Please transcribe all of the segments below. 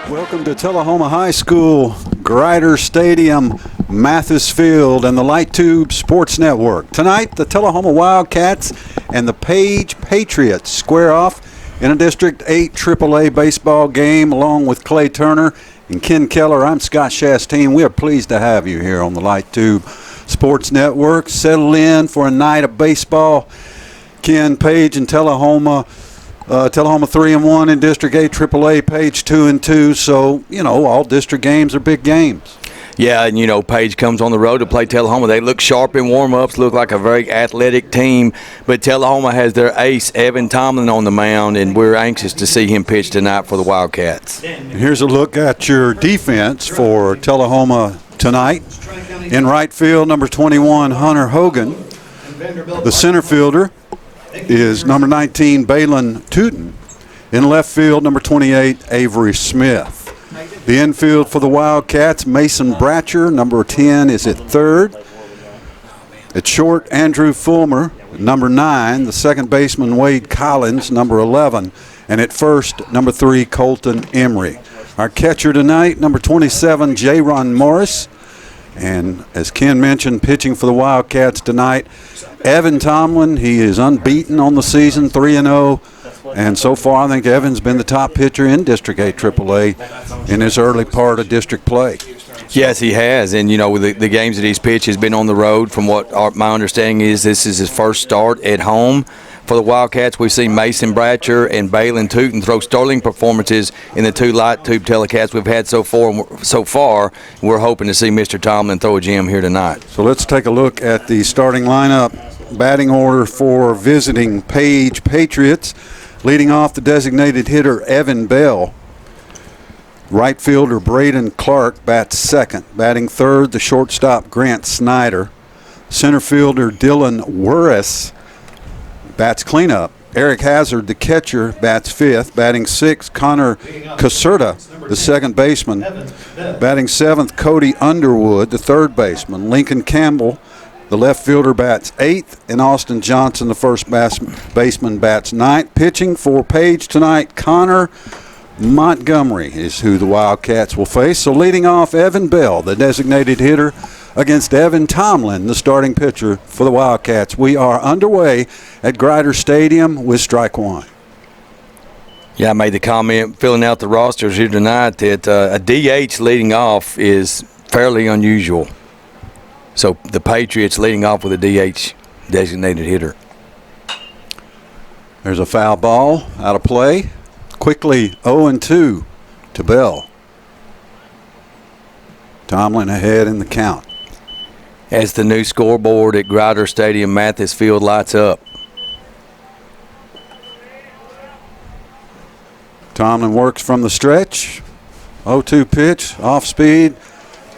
Welcome to Tullahoma High School, Grider Stadium, Mathis Field, and the Light Tube Sports Network. Tonight, the Tullahoma Wildcats and the Page Patriots square off in a District 8 AAA baseball game along with Clay Turner and Ken Keller. I'm Scott Chastain. We are pleased to have you here on the Light Tube Sports Network. Settle in for a night of baseball. Ken, Page, and Tullahoma 3-1 in District 8 AAA, Page 2-2. So, all district games are big games. Yeah, and Page comes on the road to play Tullahoma. They look sharp in warm-ups, look like a very athletic team. But Tullahoma has their ace, Evan Tomlin, on the mound, and we're anxious to see him pitch tonight for the Wildcats. Here's a look at your defense for Tullahoma tonight. In right field, number 21, Hunter Hogan. The center fielder is number 19, Balin Tootin. In left field, number 28, Avery Smith. The infield for the Wildcats, Mason Bratcher, number 10, is at third. At short, Andrew Fulmer, number 9. The second baseman, Wade Collins, number 11. And at first, number 3, Colton Emery. Our catcher tonight, number 27, J-Ron Morris. And as Ken mentioned, pitching for the Wildcats tonight, Evan Tomlin. He is unbeaten on the season, 3-0. And so far, I think Evan's been the top pitcher in District 8 AAA in his early part of district play. Yes, he has. And, with the games that he's pitched, he's been on the road. From what my understanding is, this is his first start at home. For the Wildcats, we've seen Mason Bratcher and Balin Tootin throw sterling performances in the 2 light tube telecasts we've had so far. We're hoping to see Mr. Tomlin throw a gem here tonight. So let's take a look at the starting lineup. Batting order for visiting Page Patriots. Leading off, the designated hitter, Evan Bell. Right fielder, Braden Clark, bats second. Batting third, the shortstop, Grant Snyder. Center fielder, Dylan Wuris, bats cleanup. Eric Hazard, the catcher, bats fifth. Batting sixth, Connor Caserta, the second baseman. Batting seventh, Cody Underwood, the third baseman. Lincoln Campbell, the left fielder, bats eighth. And Austin Johnson, the first baseman, bats ninth. Pitching for Page tonight, Connor Montgomery is who the Wildcats will face. So leading off, Evan Bell, the designated hitter, against Evan Tomlin, the starting pitcher for the Wildcats. We are underway at Grider Stadium with strike one. Yeah, I made the comment filling out the rosters here tonight that a DH leading off is fairly unusual. So the Patriots leading off with a DH designated hitter. There's a foul ball out of play. Quickly 0-2 to Bell. Tomlin ahead in the count. As the new scoreboard at Grider Stadium, Mathis Field lights up. Tomlin works from the stretch. 0-2 pitch, off speed.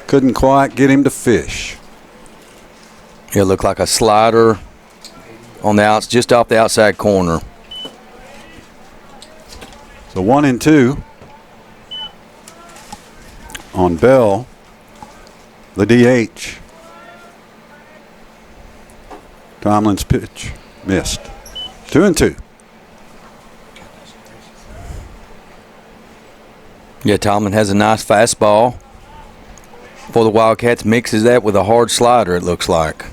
Couldn't quite get him to fish. It looked like a slider on the outs, just off the outside corner. So 1-2 on Bell, the DH. Tomlin's pitch missed. 2-2. Yeah, Tomlin has a nice fastball for the Wildcats. Mixes that with a hard slider, it looks like.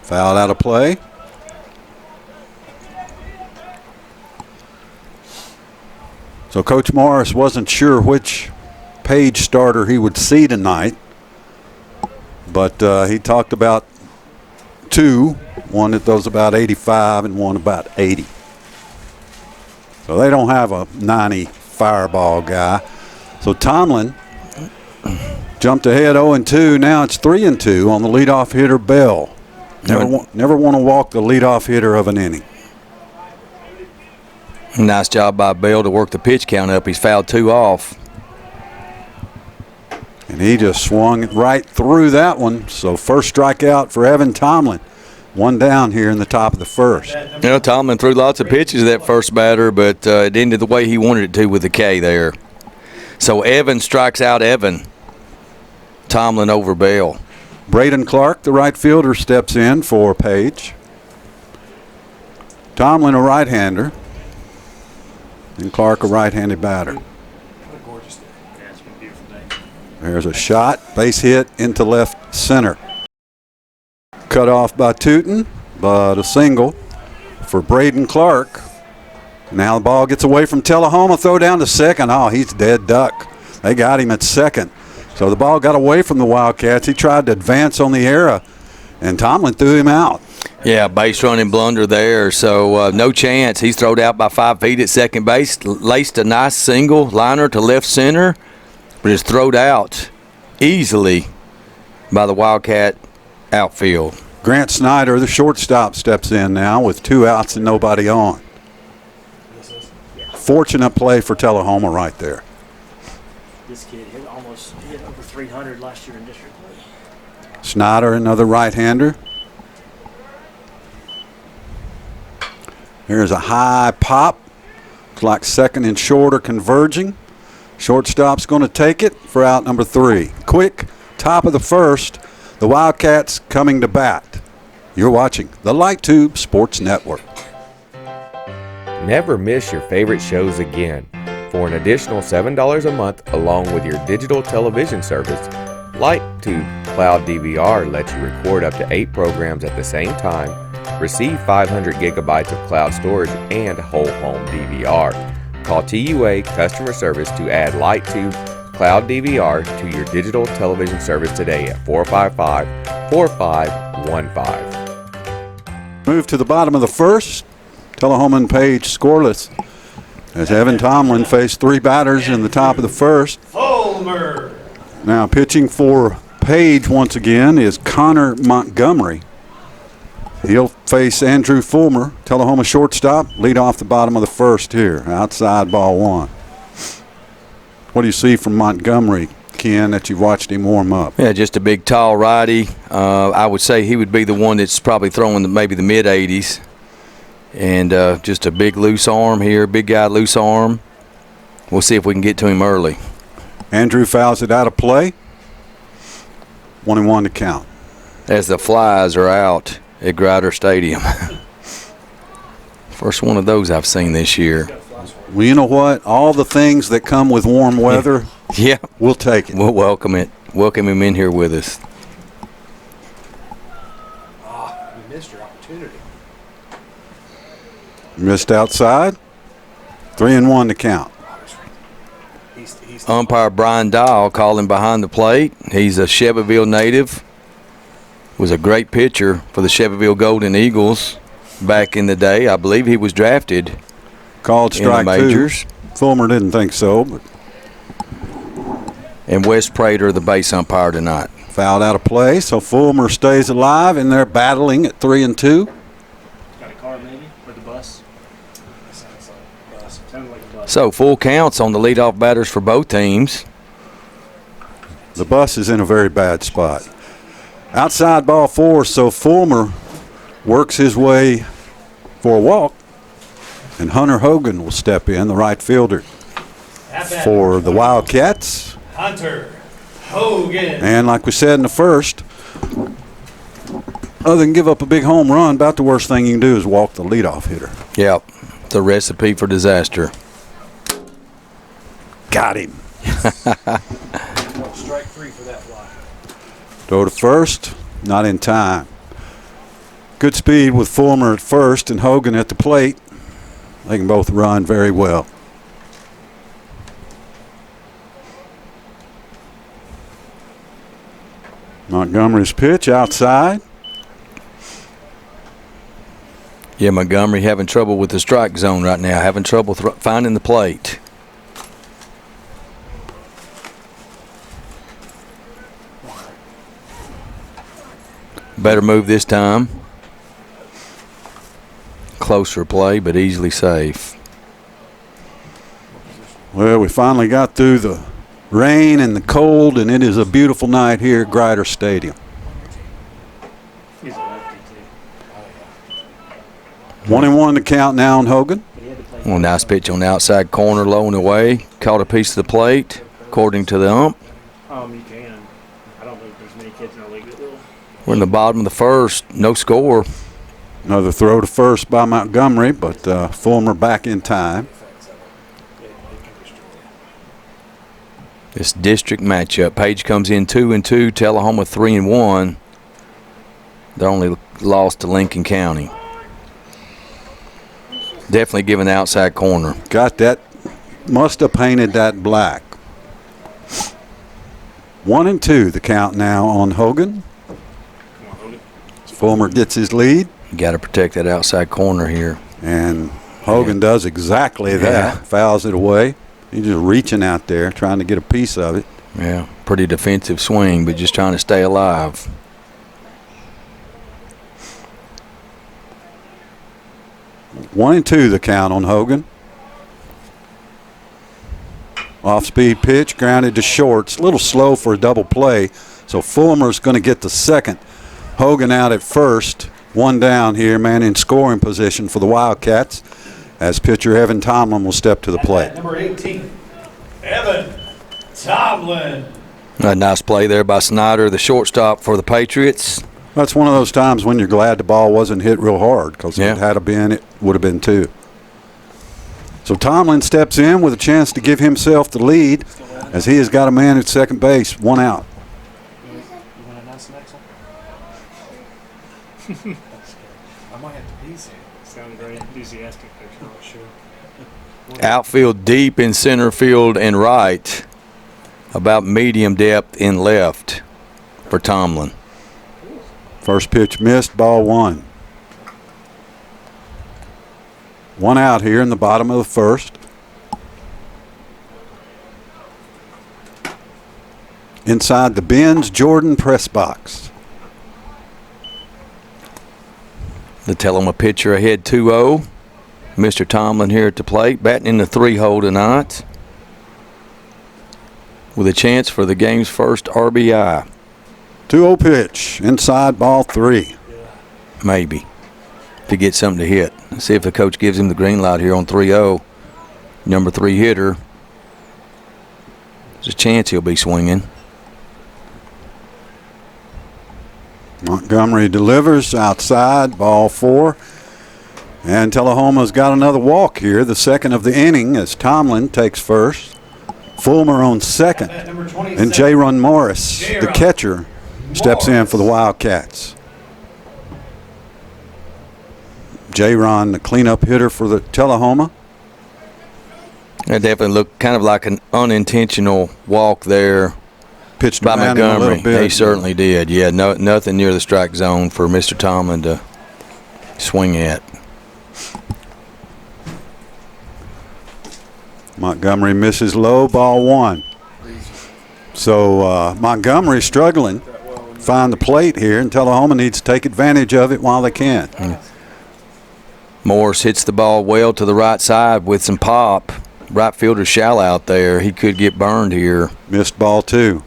Fouled out of play. So Coach Morris wasn't sure which Page starter he would see tonight, but he talked about two, one that throws about 85 and one about 80. So they don't have a 90 fireball guy. So Tomlin jumped ahead 0-2. Now it's 3-2 on the leadoff hitter, Bell. Never want to walk the leadoff hitter of an inning. Nice job by Bell to work the pitch count up. He's fouled 2 off. And he just swung right through that one. So first strikeout for Evan Tomlin. 1 down here in the top of the first. You know, Tomlin threw lots of pitches to that first batter, but it ended the way he wanted it to with the K there. So Evan strikes out Evan. Tomlin over Bell. Braden Clark, the right fielder, steps in for Page. Tomlin, a right-hander. And Clark, a right-handed batter. There's a shot, base hit into left center. Cut off by Tootin, but a single for Braden Clark. Now the ball gets away from Tullahoma, throw down to second. Oh, he's dead duck. They got him at second. So the ball got away from the Wildcats. He tried to advance on the error, and Tomlin threw him out. Yeah, base running blunder there, so no chance. He's thrown out by 5 feet at second base, laced a nice single liner to left center, but is thrown out easily by the Wildcat outfield. Grant Snyder, the shortstop, steps in now with 2 outs and nobody on. Fortunate play for Tullahoma right there. This kid hit over 300 last year in district play. Snyder, another right-hander. Here's a high pop. It's like second and short are converging. Shortstop's going to take it for out number 3. Quick, top of the first. The Wildcats coming to bat. You're watching the Light Tube Sports Network. Never miss your favorite shows again. For an additional $7 a month along with your digital television service, LightTube Cloud DVR lets you record up to 8 programs at the same time, receive 500 gigabytes of cloud storage, and whole home DVR. Call TUA Customer Service to add LightTube Cloud DVR to your digital television service today at 455-4515. Move to the bottom of the first. Tullahoma and Page scoreless as Evan Tomlin faced 3 batters in the top of the first. Fulmer. Now pitching for Page once again is Connor Montgomery. He'll face Andrew Fulmer, Tullahoma shortstop, lead off the bottom of the first here. Outside ball 1. What do you see from Montgomery, Ken, that you've watched him warm up? Yeah, just a big, tall righty. I would say he would be the one that's probably throwing maybe the mid-80s. And just a big loose arm here, big guy, loose arm. We'll see if we can get to him early. Andrew fouls it out of play. 1-1 to count. As the Flies are out at Grider Stadium. First one of those I've seen this year. Well, you know what? All the things that come with warm weather, yeah, we'll take it. We'll welcome it. Welcome him in here with us. You missed your opportunity. Missed outside. 3-1 to count. Umpire Brian Dial calling behind the plate. He's a Shelbyville native. Was a great pitcher for the Shelbyville Golden Eagles back in the day. I believe he was drafted Called strike in the majors. 2. Fulmer didn't think so, but and Wes Prater, the base umpire tonight. fouled out of play, so Fulmer stays alive, and they're battling at 3-2. Got a car maybe? Or the bus? That sounds like a bus. Sounded like a bus. So full counts on the leadoff batters for both teams. The bus is in a very bad spot. Outside ball 4, so Fulmer works his way for a walk, and Hunter Hogan will step in, the right fielder for the Wildcats. Hunter Hogan. And like we said in the first, other than give up a big home run, about the worst thing you can do is walk the leadoff hitter. Yep, the recipe for disaster. Got him. Strike 3 for that fly. Throw to first, not in time. Good speed with Fulmer at first and Hogan at the plate. They can both run very well. Montgomery's pitch outside. Yeah, Montgomery having trouble with the strike zone right now, having trouble finding the plate. Better move this time. Closer play, but easily safe. Well, we finally got through the rain and the cold, and it is a beautiful night here at Grider Stadium. He's a lefty, too. 1-1 to count now on Hogan. But he had to play. Well, nice pitch on the outside corner, low and away. Caught a piece of the plate, according to the ump. You can. I don't think there's many kids in our league that will. We're in the bottom of the first. No score. Another throw to first by Montgomery, but Fulmer back in time. This district matchup. Page comes in 2-2. Tullahoma 3-1. They're only lost to Lincoln County. Definitely giving the outside corner. Got that. Must have painted that black. 1-2 the count now on Hogan. Fulmer gets his lead. You got to protect that outside corner here. And Hogan does exactly that. Yeah. Fouls it away. He's just reaching out there, trying to get a piece of it. Yeah, pretty defensive swing, but just trying to stay alive. One and two the count on Hogan. Off-speed pitch, grounded to short. It's a little slow for a double play, so Fulmer's going to get the second. Hogan out at first. One down here, man in scoring position for the Wildcats, as pitcher Evan Tomlin will step to the plate. Number 18, Evan Tomlin. A nice play there by Snyder, the shortstop for the Patriots. That's one of those times when you're glad the ball wasn't hit real hard, because if it had been, it would have been two. So Tomlin steps in with a chance to give himself the lead, as he has got a man at second base, one out. You want to announce the next one? I might have to pee soon. Sounded very enthusiastic there, Charles. Sure. Outfield deep in center field and right. About medium depth in left for Tomlin. First pitch missed, ball one. One out here in the bottom of the first. Inside the Benz Jordan press box. The Tullahoma pitcher ahead 2-0. Mr. Tomlin here at the plate, batting in the 3-hole tonight, with a chance for the game's first RBI. 2-0 pitch, inside ball three. Maybe, to get something to hit. See if the coach gives him the green light here on 3-0. Number 3 hitter. There's a chance he'll be swinging. Montgomery delivers outside, ball four. And Tullahoma's got another walk here, the second of the inning, as Tomlin takes first. Fulmer on second. Number 27, And J-Run Morris, the J-Run catcher, steps in for the Wildcats. J-Ron, the cleanup hitter for the Tullahoma. That definitely looked kind of like an unintentional walk there Pitched by around him a Montgomery. little bit. He certainly did. Yeah, nothing near the strike zone for Mr. Tomlin to swing at. Montgomery misses low, ball one. So Montgomery struggling, find the plate here, and Tullahoma needs to take advantage of it while they can. Morris hits the ball well to the right side with some pop. Right fielder Shall out there. He could get burned here. Missed ball two.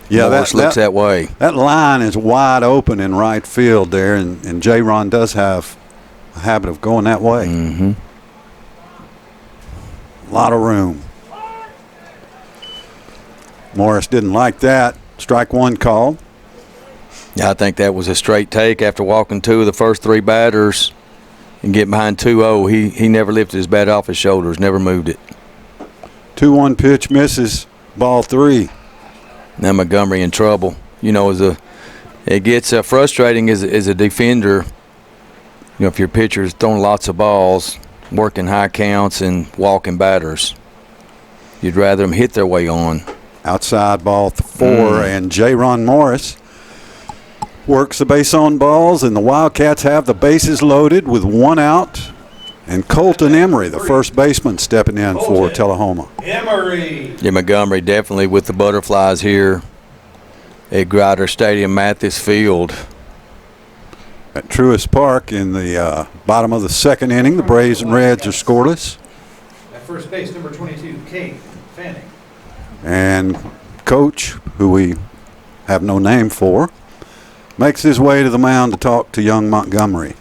Yeah, Morris looks that way. That line is wide open in right field there, and J-Ron does have a habit of going that way. Mm-hmm. A lot of room. Morris didn't like that. Strike one call. Yeah, I think that was a straight take after walking two of the first three batters and getting behind 2-0. He never lifted his bat off his shoulders, never moved it. 2-1 pitch misses, ball three. Now Montgomery in trouble. You know, it gets frustrating as a defender. You know, if your pitcher is throwing lots of balls, working high counts and walking batters, you'd rather them hit their way on. Outside ball four, and J-Ron Morris works the base on balls, and the Wildcats have the bases loaded with one out. And Colton Emery, the first baseman, stepping in for Tullahoma. Emery. Yeah, Montgomery definitely with the butterflies here at Grider Stadium, Mathis Field. At Truist Park in the bottom of the second inning, the Braves and Reds are scoreless. first base, number 22, Kate Fanning. And coach, who we have no name for, makes his way to the mound to talk to young Montgomery.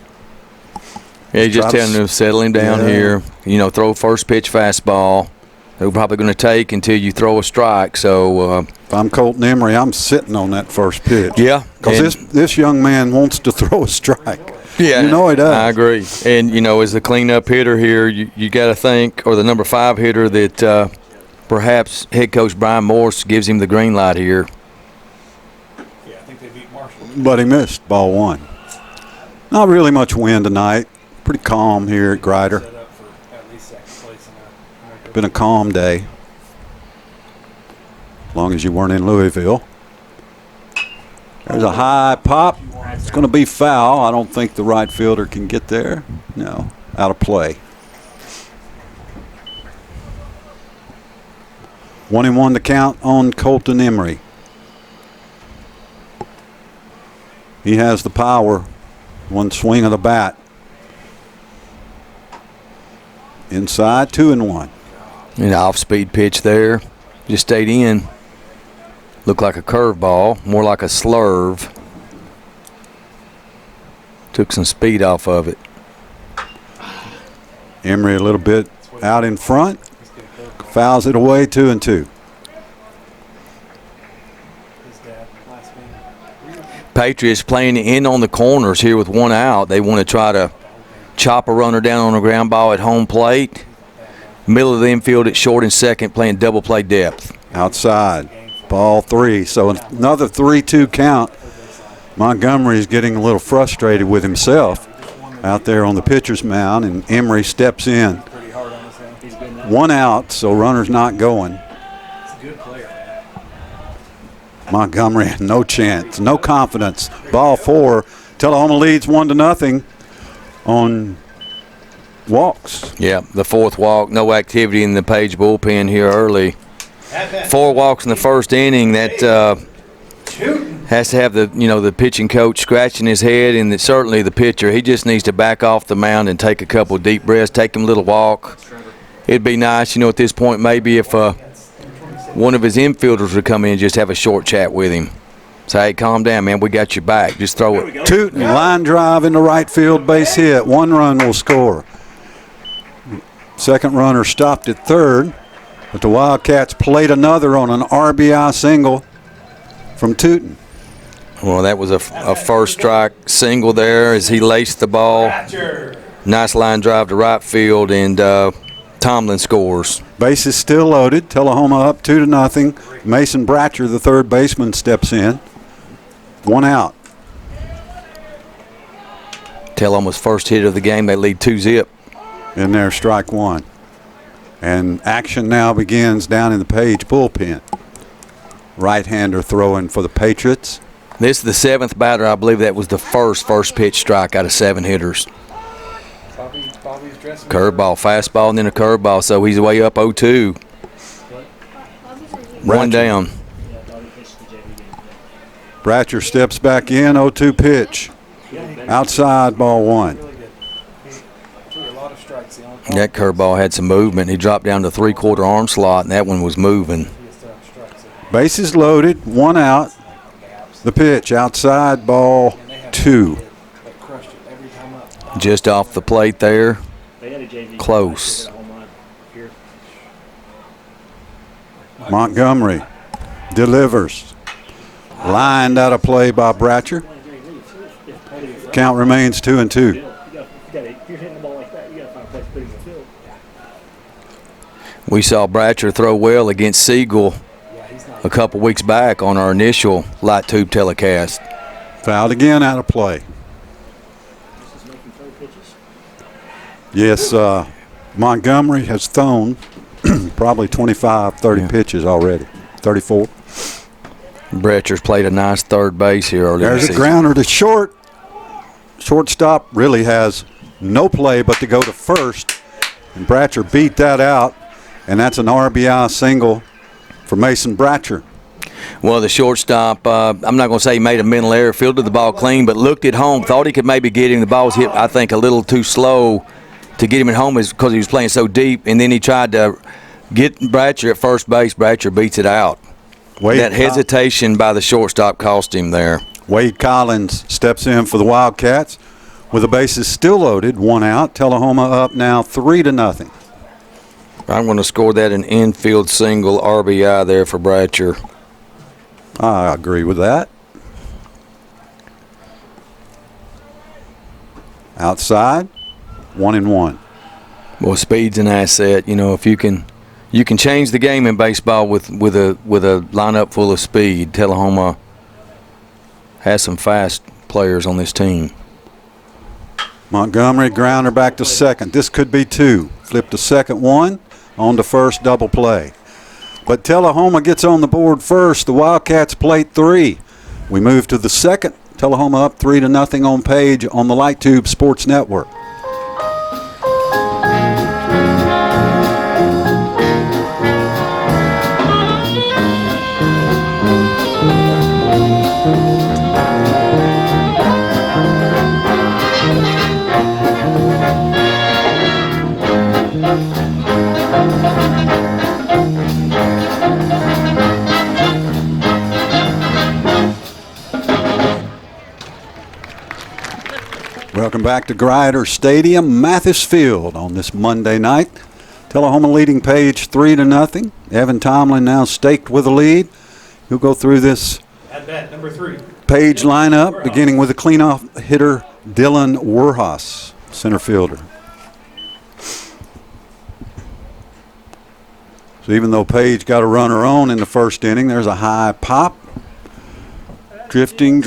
Yeah, he's just telling him to settle him down here. You know, throw first pitch fastball. They're probably going to take until you throw a strike. So if I'm Colton Emery, I'm sitting on that first pitch. Yeah. Because this young man wants to throw a strike. Yeah, you know he does. I agree. And, you know, as the cleanup hitter here, you got to think, or the number 5 hitter, that perhaps head coach Brian Morse gives him the green light here. Yeah, I think they beat Marshall. But he missed ball 1. Not really much wind tonight. Pretty calm here at Grider. Set up for at least second place in Been a calm day. As long as you weren't in Louisville. There's a high pop. It's going to be foul. I don't think the right fielder can get there. No, out of play. 1-1 to count on Colton Emery. He has the power. One swing of the bat. Inside, 2-1. An off-speed pitch there. Just stayed in. Looked like a curveball, more like a slurve. Took some speed off of it. Emery a little bit out in front. Fouls it away, 2-2. Patriots playing in on the corners here with 1 out. They want to try to chop a runner down on a ground ball at home plate. Middle of the infield at short and second, playing double play depth. Outside, ball 3. So another 3-2 count. Montgomery's getting a little frustrated with himself out there on the pitcher's mound, and Emery steps in. 1 out, so runner's not going. Montgomery had no chance, no confidence. Ball 4. Tullahoma leads 1-0 on walks. Yeah, the 4th walk. No activity in the Page bullpen here early. 4 walks in the first inning. That has to have the pitching coach scratching his head, and that certainly the pitcher. He just needs to back off the mound and take a couple of deep breaths, take him a little walk. It'd be nice, at this point, maybe if one of his infielders would come in and just have a short chat with him. Say, hey, calm down, man. We got your back. Just throw it. Tootin, line drive into right field, base hit. 1 run will score. Second runner stopped at third, but the Wildcats played another on an RBI single from Tootin. Well, that was a first strike single there as he laced the ball. Nice line drive to right field, and Tomlin scores. Bases still loaded. Tullahoma up 2-0. Mason Bratcher, the third baseman, steps in. 1 out. Tullahoma's first hit of the game. They lead 2-0. In there, strike 1. And action now begins down in the Page bullpen. Right-hander throwing for the Patriots. This is the 7th batter. I believe that was the first pitch strike out of 7 hitters. Curveball, fastball, and then a curveball. So he's way up 0-2. 1 down. Bratcher steps back in, 0-2 pitch. Outside, ball 1. That curveball had some movement. He dropped down to 3/4 arm slot, and that one was moving. Bases loaded, 1 out. The pitch, outside, ball 2. Just off the plate there. Close. Montgomery delivers. Lined out of play by Bratcher. Count remains 2-2. We saw Bratcher throw well against Siegel a couple weeks back on our initial light tube telecast. Fouled again, out of play. Yes, Montgomery has thrown probably 25, 30 pitches already. 34. Bratcher's played a nice third base here earlier. There's a grounder to short. Shortstop really has no play but to go to first. And Bratcher beat that out. And that's an RBI single for Mason Bratcher. Well, the shortstop, I'm not going to say he made a mental error, fielded the ball clean, but looked at home, thought he could maybe get him. The ball was hit, I think, a little too slow to get him at home is because he was playing so deep, and then he tried to get Bratcher at first base. Bratcher beats it out. That hesitation by the shortstop cost him there. Wade Collins steps in for the Wildcats with the bases still loaded, 1 out. Tullahoma up now 3-0. I'm going to score that an infield single RBI there for Bratcher. I agree with that. Outside, 1-1. Well, speed's an asset. You know, if you can change the game in baseball with a lineup full of speed. Tullahoma has some fast players on this team. Montgomery grounder back to second. This could be 2. Flip to second 1, on to first, double play. But Tullahoma gets on the board first. The Wildcats plate 3. We move to the second. Tullahoma up 3-0 on Page on the Light Tube Sports Network. Welcome back to Grider Stadium, Mathis Field on this Monday night. Tullahoma leading Page 3-0. Evan Tomlin now staked with a lead. He'll go through this At bat, number 3. Page lineup, beginning with the cleanoff hitter Dylan Werhaus, center fielder. So even though Page got a runner on in the first inning, there's a high pop. Drifting.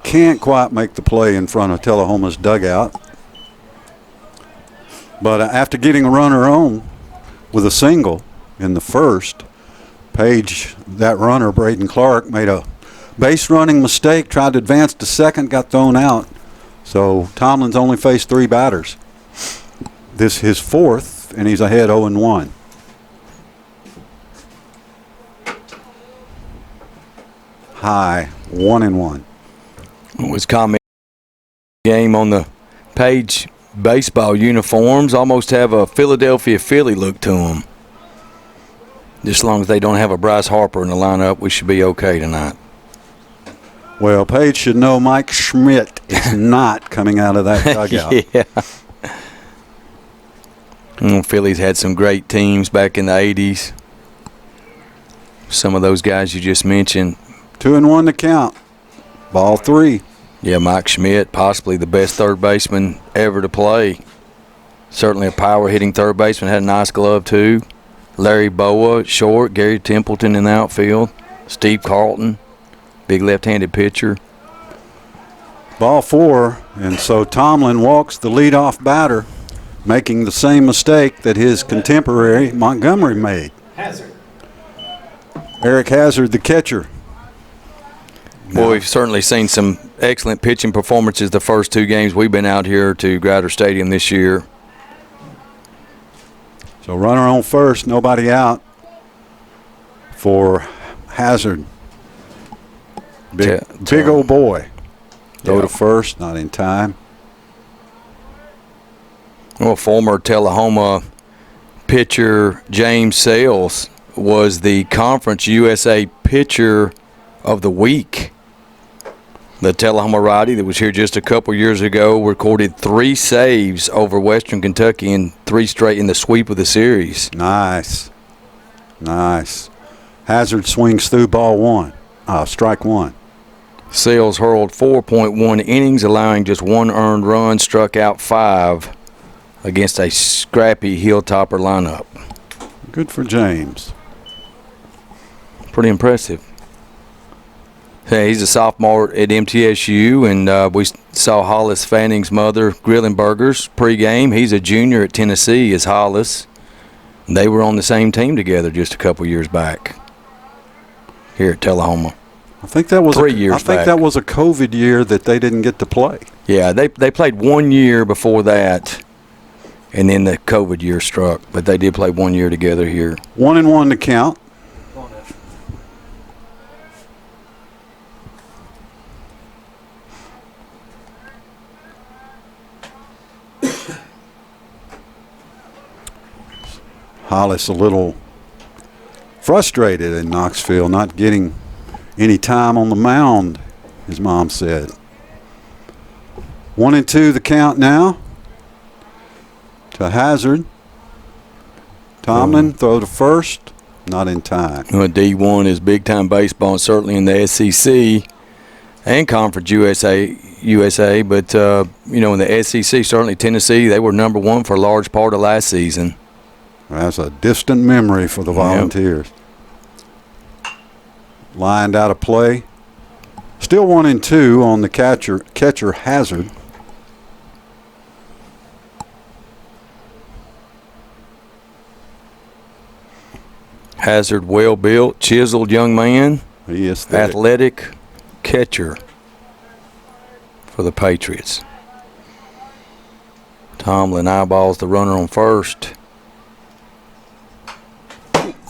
Can't quite make the play in front of Tullahoma's dugout. But after getting a runner on with a single in the first, Page, that runner, Braden Clark, made a base running mistake, tried to advance to second, got thrown out. So Tomlin's only faced 3 batters. This his 4th, and he's ahead 0-1. High, 1-1. Was comment game on the Page baseball uniforms almost have a Philadelphia Philly look to them. Just as long as they don't have a Bryce Harper in the lineup, we should be okay tonight. Well, Page should know Mike Schmidt is not coming out of that dugout. Yeah. Philly's had some great teams back in the 80s. Some of those guys you just mentioned. 2-1 to count. Ball 3. Yeah, Mike Schmidt, possibly the best third baseman ever to play. Certainly a power-hitting third baseman. Had a nice glove, too. Larry Boa, short. Gary Templeton in the outfield. Steve Carlton, big left-handed pitcher. Ball 4, and so Tomlin walks the leadoff batter, making the same mistake that his contemporary Montgomery made. Hazard. Eric Hazard, the catcher. Well, we've certainly seen some excellent pitching performances the first 2 games we've been out here to Grider Stadium this year. So runner on first, nobody out for Hazard. Big old boy. Throw to first, not in time. Well, former Tullahoma pitcher James Sales was the Conference USA Pitcher of the Week. The Tullahoma righty that was here just a couple years ago recorded 3 saves over Western Kentucky and 3 straight in the sweep of the series. Nice. Hazard swings through ball 1. Strike 1. Sales hurled 4.1 innings, allowing just 1 earned run, struck out 5 against a scrappy Hilltopper lineup. Good for James. Pretty impressive. Yeah, he's a sophomore at MTSU, and we saw Hollis Fanning's mother grilling burgers pregame. He's a junior at Tennessee, is Hollis. They were on the same team together just a couple years back here at Tullahoma. I think that was 3 years back. that was a COVID year that they didn't get to play. Yeah, they played 1 year before that, and then the COVID year struck. But they did play 1 year together here. 1-1 to count. Hollis a little frustrated in Knoxville, not getting any time on the mound, his mom said. 1-2 the count now to Hazard. Tomlin throw to first, not in time. Well, D1 is big-time baseball, certainly in the SEC and Conference USA. But, you know, in the SEC, certainly Tennessee, they were number one for a large part of last season. That's a distant memory for the Volunteers. Lined out of play. Still 1-2 on the catcher Hazard. Hazard, well-built, chiseled young man. He is thick. Athletic catcher for the Patriots. Tomlin eyeballs the runner on first.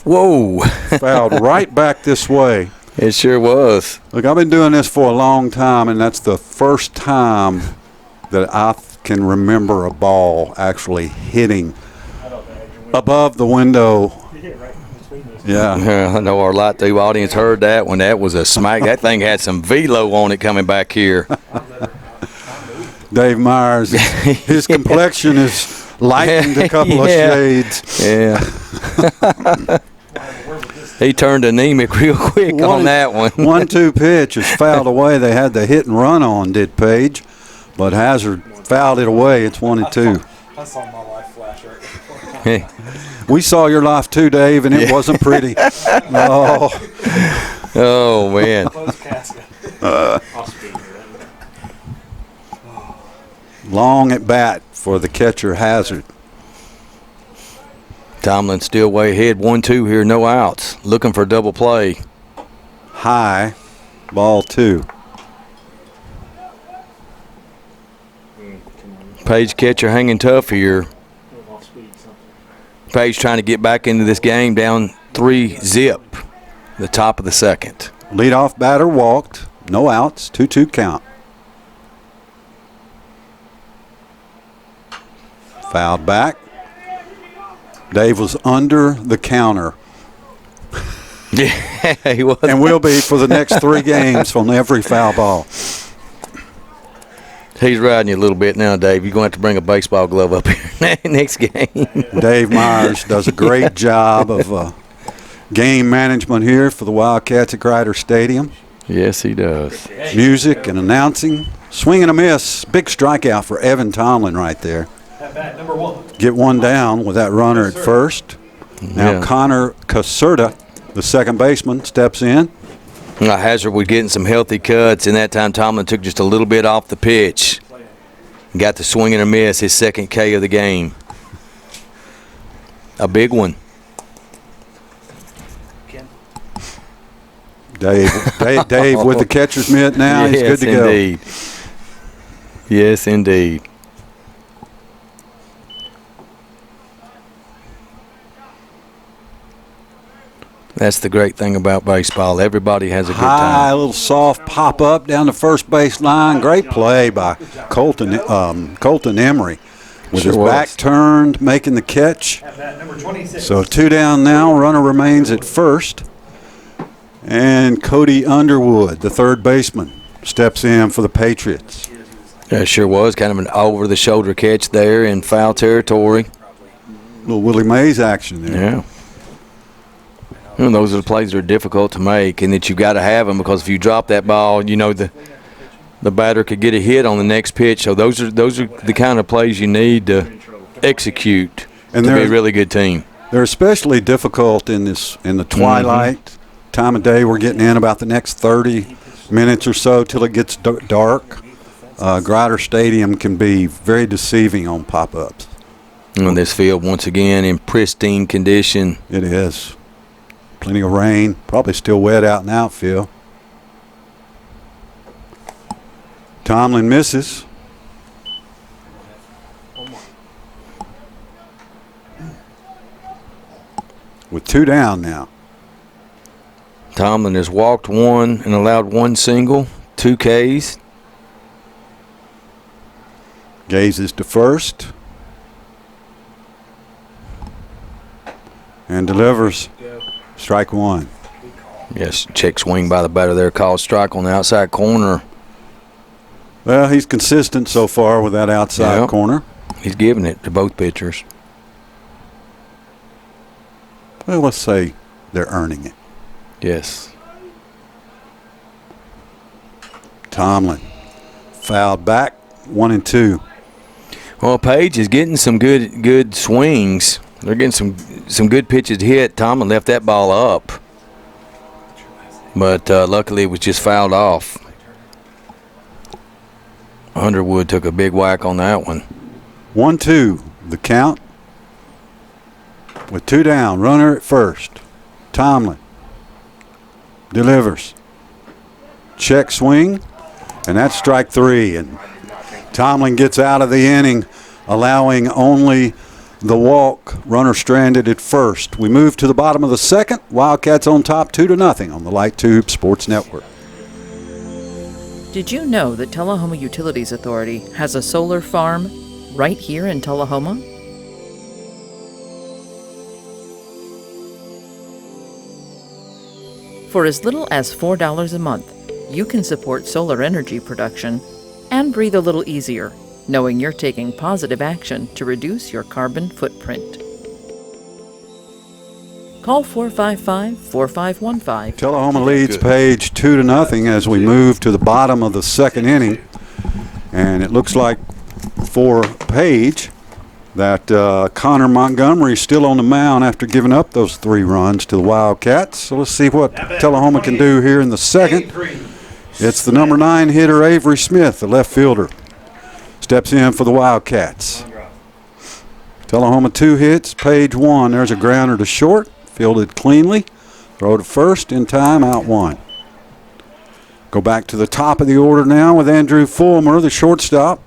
Whoa. Fouled right back this way. It sure was. Look, I've been doing this for a long time, and that's the first time that I can remember a ball actually hitting above the window. Yeah. I know our light through audience heard that when that was a smack. That thing had some velo on it coming back here. Dave Myers, his complexion is lightened a couple of shades. Yeah. He turned anemic real quick on that one. 1-2 pitch is fouled away. They had the hit and run on, did Page, but Hazard fouled it away. It's 1-2. I saw my life flash right before. We saw your life too, Dave, and it wasn't pretty. Oh, man. Closed casket. Long at bat for the catcher Hazard. Tomlin still way ahead. 1-2 here, no outs. Looking for a double play. High, ball 2. Page catcher hanging tough here. Page trying to get back into this game, down 3-zip, the top of the second. Leadoff batter walked, no outs, 2-2 count. Fouled back. Dave was under the counter. Yeah, he was. And will be for the next 3 games on every foul ball. He's riding you a little bit now, Dave. You're going to have to bring a baseball glove up here next game. Dave Myers does a great job of game management here for the Wildcats at Grider Stadium. Yes, he does. Music and announcing. Swing and a miss. Big strikeout for Evan Tomlin right there. At bat, number 1. Get one down with that runner at first. Now Yeah. Connor Caserta, the second baseman, steps in. Now, Hazard was getting some healthy cuts, and that time Tomlin took just a little bit off the pitch. Got the swing and a miss, his second K of the game. A big one. Dave with the catcher's mitt now. He's good to go. Indeed. Yes, indeed. That's the great thing about baseball. Everybody has a good High, time. a little soft pop up down the first base line. Great play by Colton Emery with Sure his was. back turned, making the catch. At bat, number 26. So 2 down now. Runner remains at first. And Cody Underwood, the third baseman, steps in for the Patriots. That sure was kind of an over-the-shoulder catch there in foul territory. Little Willie Mays action there. Yeah. And those are the plays that are difficult to make, and that you got to have them, because if you drop that ball, you know the batter could get a hit on the next pitch. So those are the kind of plays you need to execute And to be they're- a really good team. They're especially difficult in the twilight time of day. We're getting in about the next 30 minutes or so till it gets dark. Grider Stadium can be very deceiving on pop-ups. And this field, once again, in pristine condition. It is. Plenty of rain. Probably still wet out in the outfield. Tomlin misses. With 2 down now. Tomlin has walked 1 and allowed 1 single, 2 Ks. Gazes to first. and delivers. Strike one. Yes, check swing by the batter there, called strike on the outside corner. Well, he's consistent so far with that outside corner. He's giving it to both pitchers. Well, let's say they're earning it. Yes. Tomlin fouled back, 1-2. Well, Page is getting some good swings. They're getting some good pitches to hit. Tomlin left that ball up, but luckily it was just fouled off. Underwood took a big whack on that one. 1-2, the count. With 2 down, runner at first. Tomlin delivers. Check swing, and that's strike 3. And Tomlin gets out of the inning, allowing only the walk. Runner stranded at first. We move to the bottom of the second. Wildcats on top 2-0 on the Light Tube Sports Network. Did you know that Tullahoma Utilities Authority has a solar farm right here in Tullahoma? For as little as $4 a month, you can support solar energy production and breathe a little easier, knowing you're taking positive action to reduce your carbon footprint. Call 455-4515. Tullahoma leads Page 2-0 as we move to the bottom of the second inning. And it looks like for Page that Connor Montgomery is still on the mound after giving up those 3 runs to the Wildcats. So let's see what Tullahoma can do here in the second. It's the number 9 hitter, Avery Smith, the left fielder. Steps in for the Wildcats. Tullahoma 2 hits, Page 1. There's a grounder to short, fielded cleanly. Throw to first in time, out 1. Go back to the top of the order now with Andrew Fulmer, the shortstop.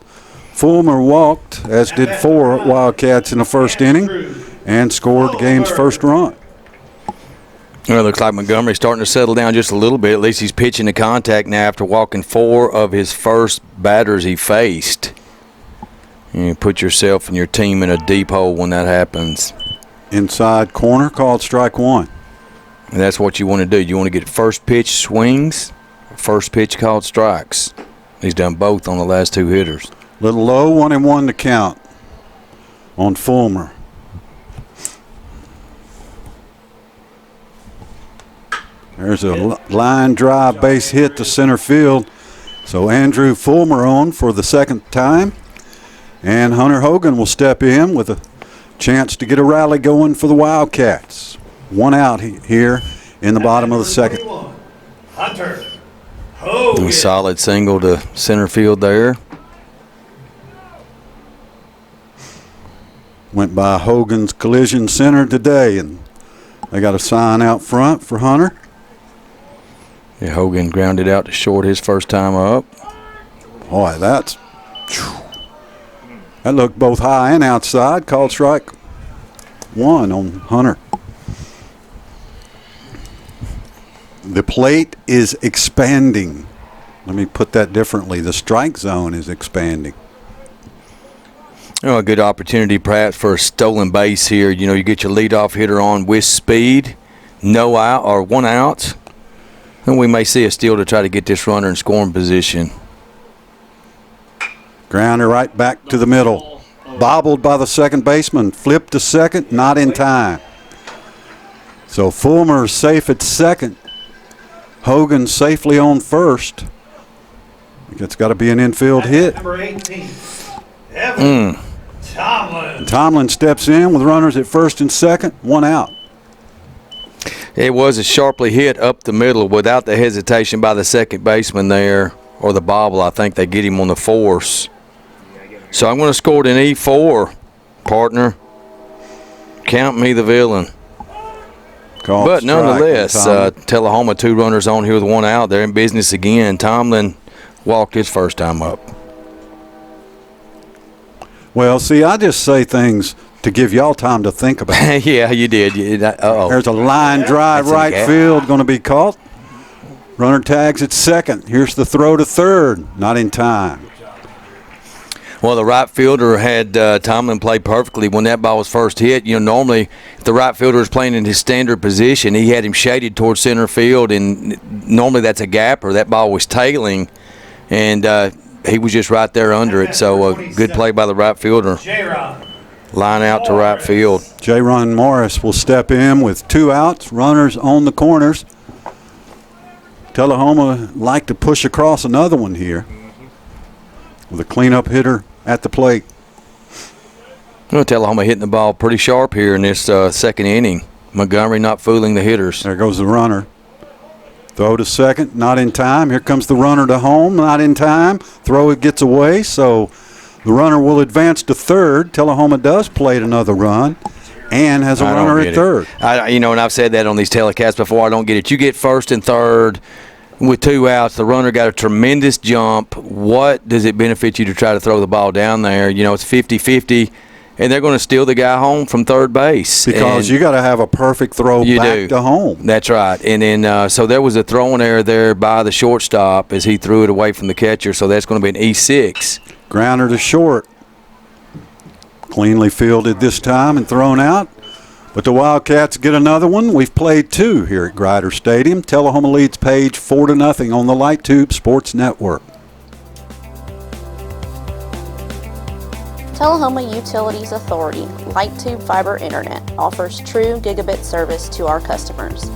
Fulmer walked, as did 4 Wildcats in the first inning, and scored the game's first run. Well, it looks like Montgomery's starting to settle down just a little bit. At least he's pitching to contact now after walking 4 of his first batters he faced. You put yourself and your team in a deep hole when that happens. Inside corner, called strike 1. And that's what you want to do. You want to get first pitch swings, first pitch called strikes. He's done both on the last 2 hitters. Little low, 1-1 to count on Fulmer. There's a line drive base hit to center field. So Andrew Fulmer on for the second time. And Hunter Hogan will step in with a chance to get a rally going for the Wildcats. 1 out here in the bottom of the second. Hunter Hogan. A solid single to center field there. Went by Hogan's Collision Center today, and they got a sign out front for Hunter. Yeah, Hogan grounded out to short his first time up. Boy, that looked both high and outside. Called strike 1 on Hunter. The plate is expanding. Let me put that differently. The strike zone is expanding. You know, a good opportunity perhaps for a stolen base here. You know, you get your leadoff hitter on with speed, no out or 1 out. And we may see a steal to try to get this runner in scoring position. Grounder right back to the middle. Bobbled by the second baseman. Flipped to second, not in time. So Fulmer safe at second. Hogan safely on first. It's got to be an infield hit. Number 18, Evan Tomlin. Tomlin steps in with runners at first and second, 1 out. It was a sharply hit up the middle without the hesitation by the second baseman there, or the bobble. I think they get him on the force. So I'm going to score it in E4, partner. Count me the villain. Called But strike nonetheless, on Tomlin. Tullahoma 2 runners on here with 1 out. They're in business again. Tomlin walked his first time up. Well, see, I just say things to give y'all time to think about it. Yeah, you did. There's a line drive That's a right gap. field going to be caught. Runner tags at second. Here's the throw to third. Not in time. Well, the right fielder had Tomlin play perfectly when that ball was first hit. Normally, if the right fielder is playing in his standard position, he had him shaded towards center field, and normally that's a gap or that ball was tailing, and he was just right there under it. So good play by the right fielder. J-Ron. Line out to right field. J-Ron Morris will step in with 2 outs, runners on the corners. Tullahoma like to push across another one here with a cleanup hitter at the plate. Tullahoma hitting the ball pretty sharp here in this second inning. Montgomery not fooling the hitters. There goes the runner. Throw to second, not in time. Here comes the runner to home, not in time. Throw, it gets away, so the runner will advance to third. Tullahoma does plate another run and has a runner at third. And I've said that on these telecasts before. I don't get it. You get first and third with 2 outs. The runner got a tremendous jump. What does it benefit you to try to throw the ball down there? It's 50-50, and they're going to steal the guy home from third base. Because you got to have a perfect throw back to home. That's right. And then so there was a throwing error there by the shortstop as he threw it away from the catcher, so that's going to be an E6. Grounder to short. Cleanly fielded this time and thrown out. But the Wildcats get another one. We've played 2 here at Grider Stadium. Tullahoma leads Page 4-0 on the Light Tube Sports Network. Tullahoma Utilities Authority Light Tube Fiber Internet offers true gigabit service to our customers.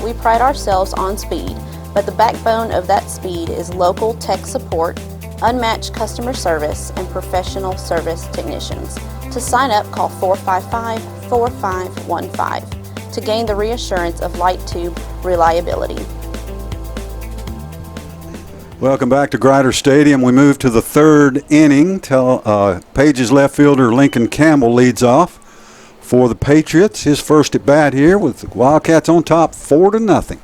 We pride ourselves on speed, but the backbone of that speed is local tech support, unmatched customer service, and professional service technicians. To sign up, call 455-4515 to gain the reassurance of Light Tube reliability. Welcome back to Grider Stadium. We move to the third inning. Page's left fielder Lincoln Campbell leads off for the Patriots. His first at bat here with the Wildcats on top 4-0.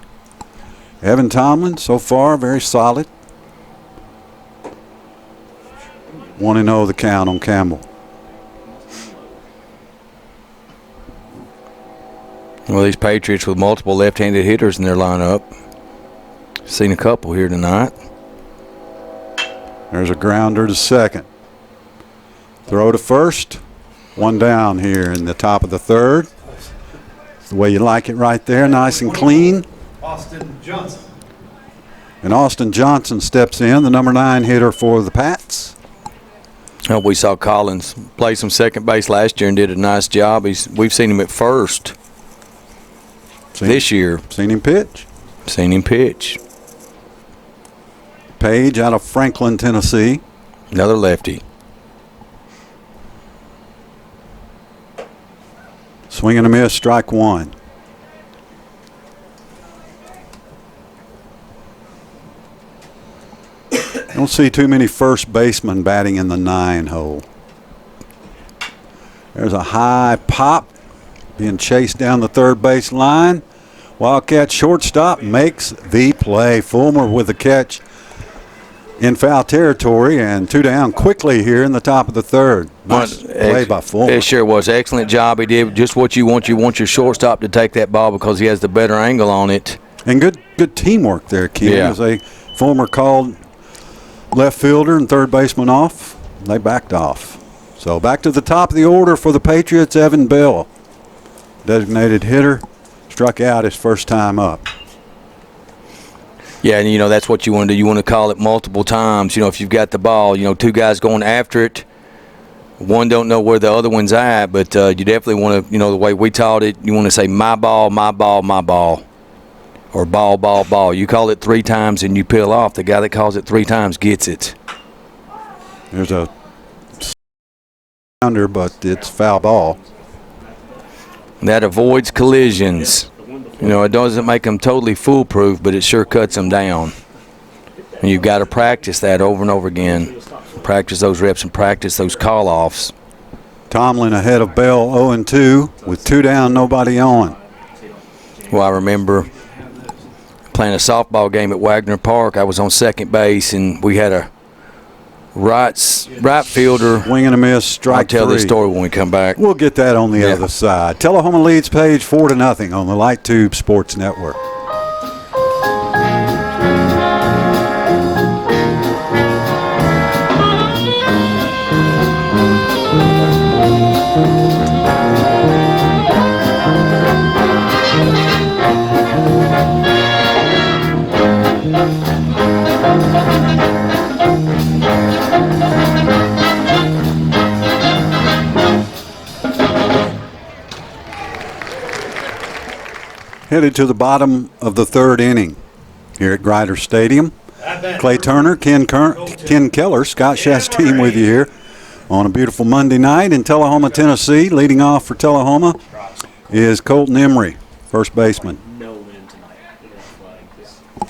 Evan Tomlin so far very solid. 1-0 the count on Campbell. Well, these Patriots with multiple left-handed hitters in their lineup. Seen a couple here tonight. There's a grounder to second. Throw to first. 1 down here in the top of the third. It's the way you like it right there, nice and clean. Austin Johnson. And Austin Johnson steps in, the number 9 hitter for the Pats. We saw Collins play some second base last year and did a nice job. We've seen him at first this year. Seen him pitch. Page out of Franklin, Tennessee. Another lefty. Swing and a miss, strike 1. Don't see too many first basemen batting in the 9 hole. There's a high pop being chased down the third base line. Wildcat shortstop makes the play. Fulmer with the catch in foul territory, and 2 down quickly here in the top of the third. Nice play by Fulmer. It sure was. Excellent job. He did just what you want. You want your shortstop to take that ball because he has the better angle on it. And good teamwork there, Ken. Yeah. As Fulmer called left fielder and third baseman off, they backed off. So back to the top of the order for the Patriots, Evan Bell. Designated hitter, struck out his first time up. Yeah, and that's what you want to do. You want to call it multiple times. If you've got the ball, 2 guys going after it, one don't know where the other one's at, but you definitely want to, the way we taught it, you want to say my ball, my ball, my ball, or ball, ball, ball. You call it 3 times and you peel off. The guy that calls it 3 times gets it. There's a under, but it's foul ball. That avoids collisions. It doesn't make them totally foolproof, but it sure cuts them down. And you've got to practice that over and over again. Practice those reps and practice those call-offs. Tomlin ahead of Bell 0-2 with 2 down, nobody on. Well, I remember playing a softball game at Wagner Park. I was on second base, and we had a right fielder. Swing and a miss, strike I'll tell 3. this story when we come back. We'll get that on the other side. Tullahoma leads Page 4-0 on the Light Tube Sports Network. headed to the bottom of the third inning here at Grider Stadium. Clay Turner, Ken Keller, Scott Chastain with you here on a beautiful Monday night in Tullahoma, Tennessee. Leading off for Tullahoma is Colton Emery, first baseman. No win tonight. Look at that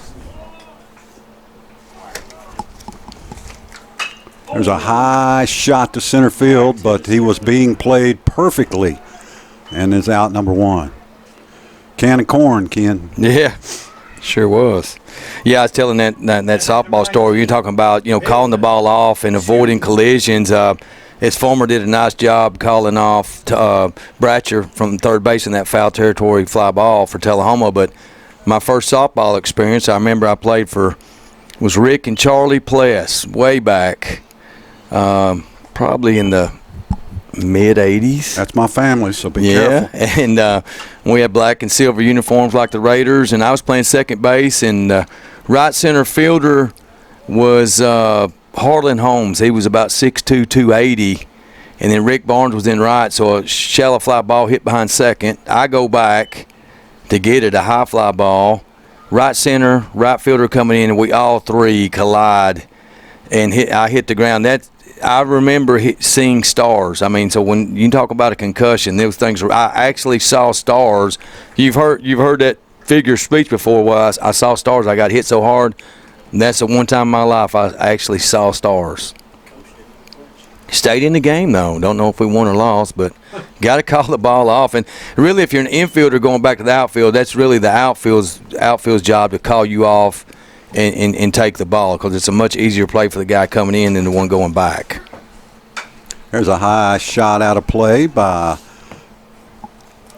flag. There's a high shot to center field, but he was being played perfectly and is out number one. Can of corn, Ken. Yeah, sure was. Yeah, I was telling that softball story. You're talking about, calling the ball off and avoiding collisions. His former did a nice job calling off Bratcher from third base in that foul territory fly ball for Tullahoma. But my first softball experience, I remember I played was Rick and Charlie Pless way back, probably in the mid-'80s. That's my family, so be careful. Yeah, and we had black and silver uniforms like the Raiders, and I was playing second base, and right center fielder was Harlan Holmes. He was about 6'2", 280, and then Rick Barnes was in right, so a shallow fly ball hit behind second. I go back to get it, a high fly ball. Right center, right fielder coming in, and we all three collide, and I hit the ground. I remember seeing stars. I mean, so when you talk about a concussion, those things. I actually saw stars. You've heard that figure of speech before. Well, I saw stars. I got hit so hard. And that's the one time in my life I actually saw stars. Stayed in the game though. Don't know if we won or lost, but got to call the ball off. And really, if you're an infielder going back to the outfield, that's really the outfield's job to call you off and take the ball, because it's a much easier play for the guy coming in than the one going back. There's a high shot out of play by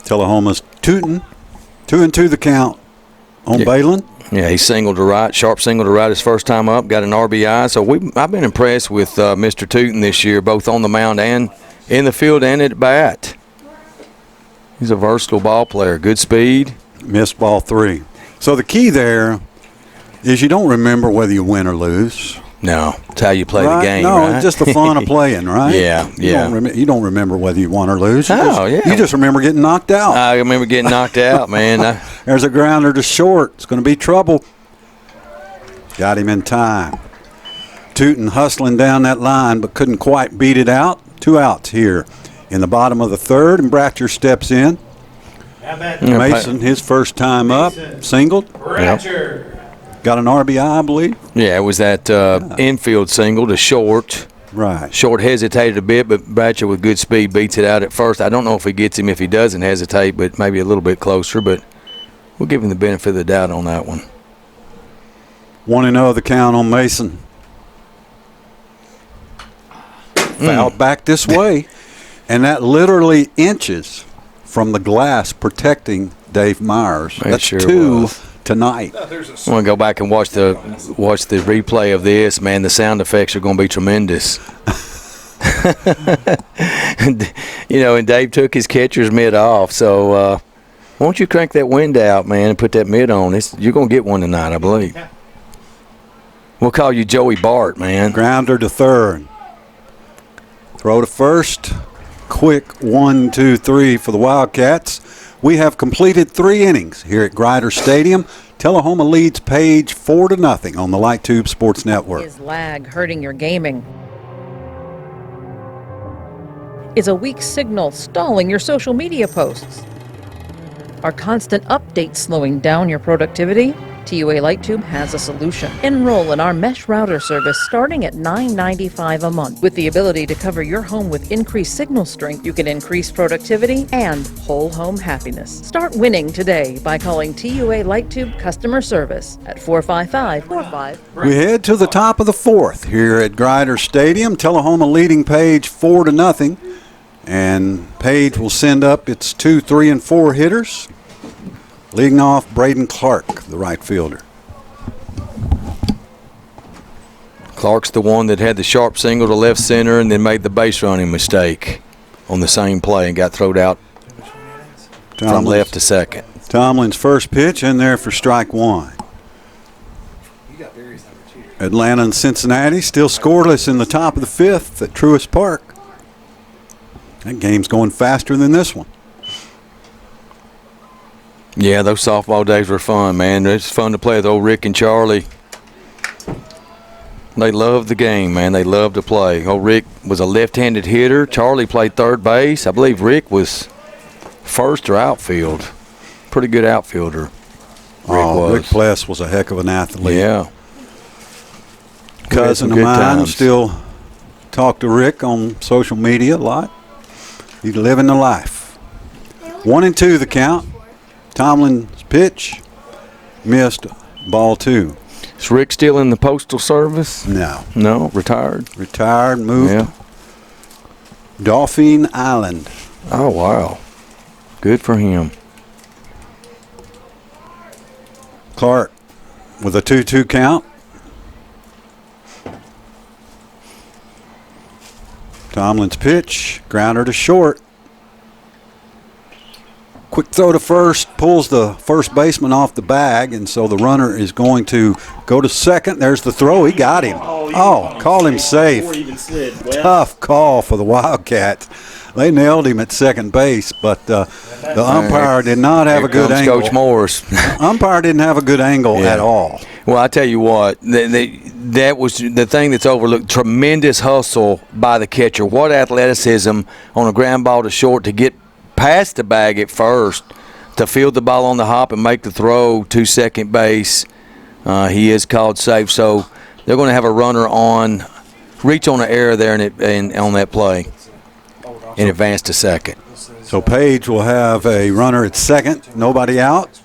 Tullahoma's Tootin. 2-2 the count on Balin. Yeah, he singled to right, sharp single to right his first time up, got an RBI. So I've been impressed with Mr. Tootin this year, both on the mound and in the field and at bat. He's a versatile ball player, good speed. Missed ball 3. So the key there is you don't remember whether you win or lose. No, it's how you play the game, no, right? It's just the fun of playing, right? Yeah. You don't remember whether you won or lose. Yeah. You just remember getting knocked out. I remember getting knocked out, man. There's a grounder to short. It's going to be trouble. Got him in time. Tootin hustling down that line, but couldn't quite beat it out. 2 outs here in the bottom of the third, and Bratcher steps in. Mason, his first time up, singled. Bratcher. Got an RBI, I believe. Yeah, it was that infield single to short. Right. Short hesitated a bit, but Bratcher with good speed beats it out at first. I don't know if he gets him if he doesn't hesitate, but maybe a little bit closer. But we'll give him the benefit of the doubt on that one. 1-0 the count on Mason. Fouled back this way, and that literally inches from the glass protecting Dave Myers. That's sure 2 was. Tonight. I'm going to go back and watch the replay of this. Man, the sound effects are going to be tremendous. And Dave took his catcher's mitt off. So why don't you crank that wind out, man, and put that mitt on? You're going to get one tonight, I believe. We'll call you Joey Bart, man. Grounder to third. Throw to first. Quick 1-2-3 for the Wildcats. We have completed 3 innings here at Grider Stadium. Tullahoma leads Page 4-0 on the Light Tube Sports Network. Is lag hurting your gaming? Is a weak signal stalling your social media posts? Are constant updates slowing down your productivity? TUA Lighttube has a solution. Enroll in our mesh router service starting at $9.95 a month. With the ability to cover your home with increased signal strength, you can increase productivity and whole home happiness. Start winning today by calling TUA Lighttube customer service at 455-45. We head to the top of the 4th here at Grider Stadium. Tullahoma leading Page 4-0. And Page will send up its 2, 3, and 4 hitters. Leading off, Braden Clark, the right fielder. Clark's the one that had the sharp single to left center and then made the base running mistake on the same play and got thrown out from left to second. Tomlin's first pitch in there for strike 1. Atlanta and Cincinnati still scoreless in the top of the 5th at Truist Park. That game's going faster than this one. Yeah, those softball days were fun, man. It's fun to play with old Rick and Charlie. They loved the game, man. They loved to play. Old Rick was a left-handed hitter. Charlie played third base. I believe Rick was first or outfield. Pretty good outfielder. Rick Pless was a heck of an athlete. Yeah. Cousin of mine still talk to Rick on social media a lot. He's living the life. 1-2 the count. Tomlin's pitch missed, ball 2. Is Rick still in the Postal Service? No. No, retired. Retired, moved. Yeah. Dauphin Island. Oh, wow. Good for him. Clark with a 2-2 count. Tomlin's pitch, grounder to short. Quick throw to first, pulls the first baseman off the bag, and so the runner is going to go to second. There's the throw. He got him. Call him safe. Tough call for the Wildcats. They nailed him at second base, but the umpire did not have a good angle. Coach Morris. Umpire didn't have a good angle at all. Well, I tell you what, that was the thing that's overlooked. Tremendous hustle by the catcher. What athleticism on a ground ball to short to get past the bag at first, to field the ball on the hop and make the throw to second base. He is called safe, so they're going to have a runner on, reach on an error there and on that play and advance to second. So Page will have a runner at second, nobody out.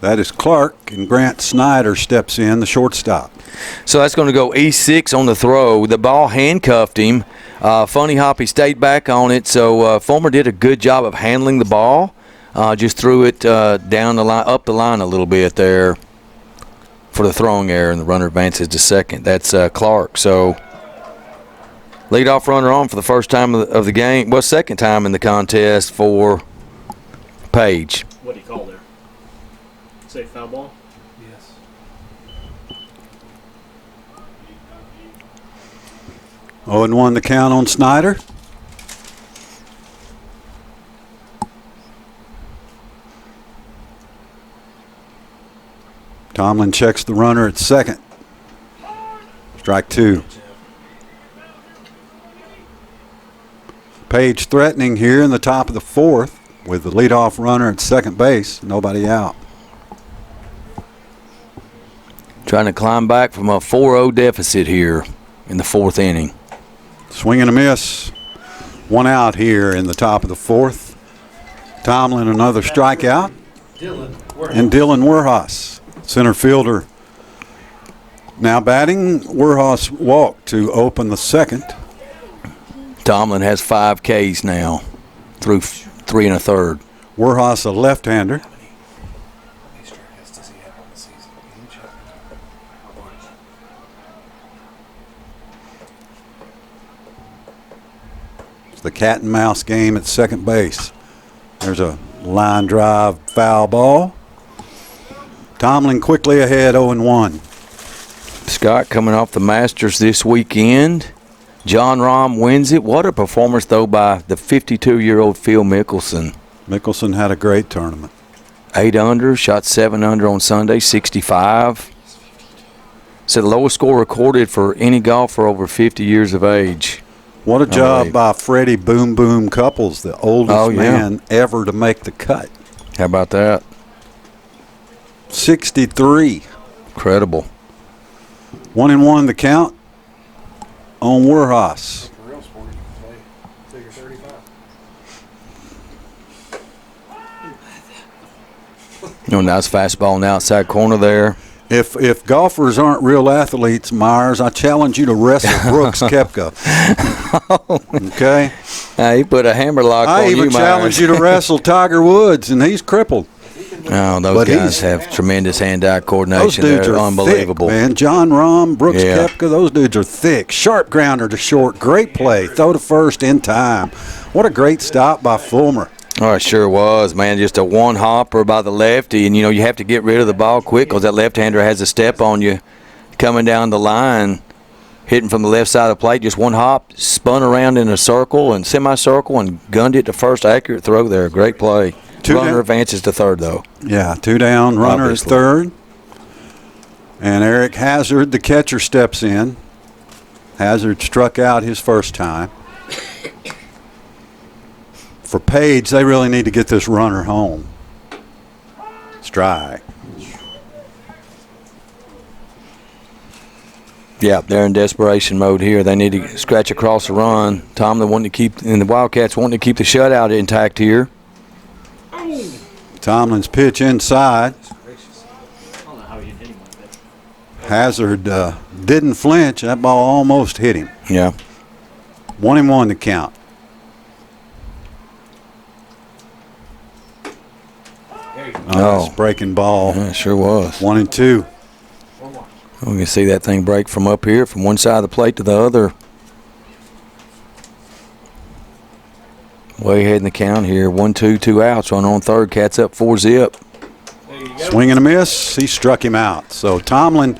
That is Clark, and Grant Snyder steps in, the shortstop. So that's going to go E6 on the throw. The ball handcuffed him. Funny hop, he stayed back on it. So Fulmer did a good job of handling the ball. Just threw it down the line, up the line a little bit there for the throwing error, and the runner advances to second. That's Clark. So leadoff runner on for the first time of the game. Well, second time in the contest for Page. What do you call there? Say foul ball? Yes. 0-1 the count on Snyder. Tomlin checks the runner at second. Strike 2. Page threatening here in the top of the fourth with the leadoff runner at second base. Nobody out. Trying to climb back from a 4-0 deficit here in the fourth inning. Swing and a miss. One out here in the top of the fourth. Tomlin another strikeout. And Dylan Werhas, center fielder. Now batting, Werhas walked to open the second. Tomlin has 5 Ks now through 3 1/3. Werhas, a left-hander. It's the cat and mouse game at second base. There's a line drive foul ball. Tomlin quickly ahead, 0-1. Scott coming off the Masters this weekend. John Rahm wins it. What a performance, though, by the 52-year-old Phil Mickelson. Mickelson had a great tournament. 8 under, shot 7 under on Sunday, 65. It's the lowest score recorded for any golfer over 50 years of age. What a job by Freddie Boom Boom Couples, the oldest man ever to make the cut. How about that? 63. Incredible. 1-1 the count on Werhas. Nice fastball on the outside corner there. If golfers aren't real athletes, Myers, I challenge you to wrestle Brooks Koepka. Okay? He put a hammerlock on you, I even challenge you to wrestle Tiger Woods, and he's crippled. Oh, those guys have tremendous hand-eye coordination. Those dudes They're are unbelievable. Thick, man. John Rahm, Brooks Koepka, those dudes are thick. Sharp grounder to short. Great play. Throw to first in time. What a great stop by Fulmer. Oh, it sure was, man. Just a one-hopper by the lefty, and, you have to get rid of the ball quick because that left-hander has a step on you coming down the line, hitting from the left side of the plate. Just one hop, spun around in a circle and semicircle and gunned it to first. Accurate throw there. Great play. Runner down. advances to third, though. Yeah, 2 down, runner Obviously. is third. And Eric Hazard, the catcher, steps in. Hazard struck out his first time. For Page, they really need to get this runner home. Strike. Yeah, they're in desperation mode here. They need to scratch across the run. Tomlin wanting to keep, and the Wildcats wanting to keep the shutout intact here. Tomlin's pitch inside. I don't know how you hit him like that. Hazard didn't flinch. That ball almost hit him. Yeah. 1-1 to count. Oh. Nice breaking ball. Yeah, it sure was. 1-2. We can see that thing break from up here, from one side of the plate to the other. Way ahead in the count here. 1-2, 2 outs. Runner on third. Cats up 4-zip. Swing and a miss. He struck him out. So Tomlin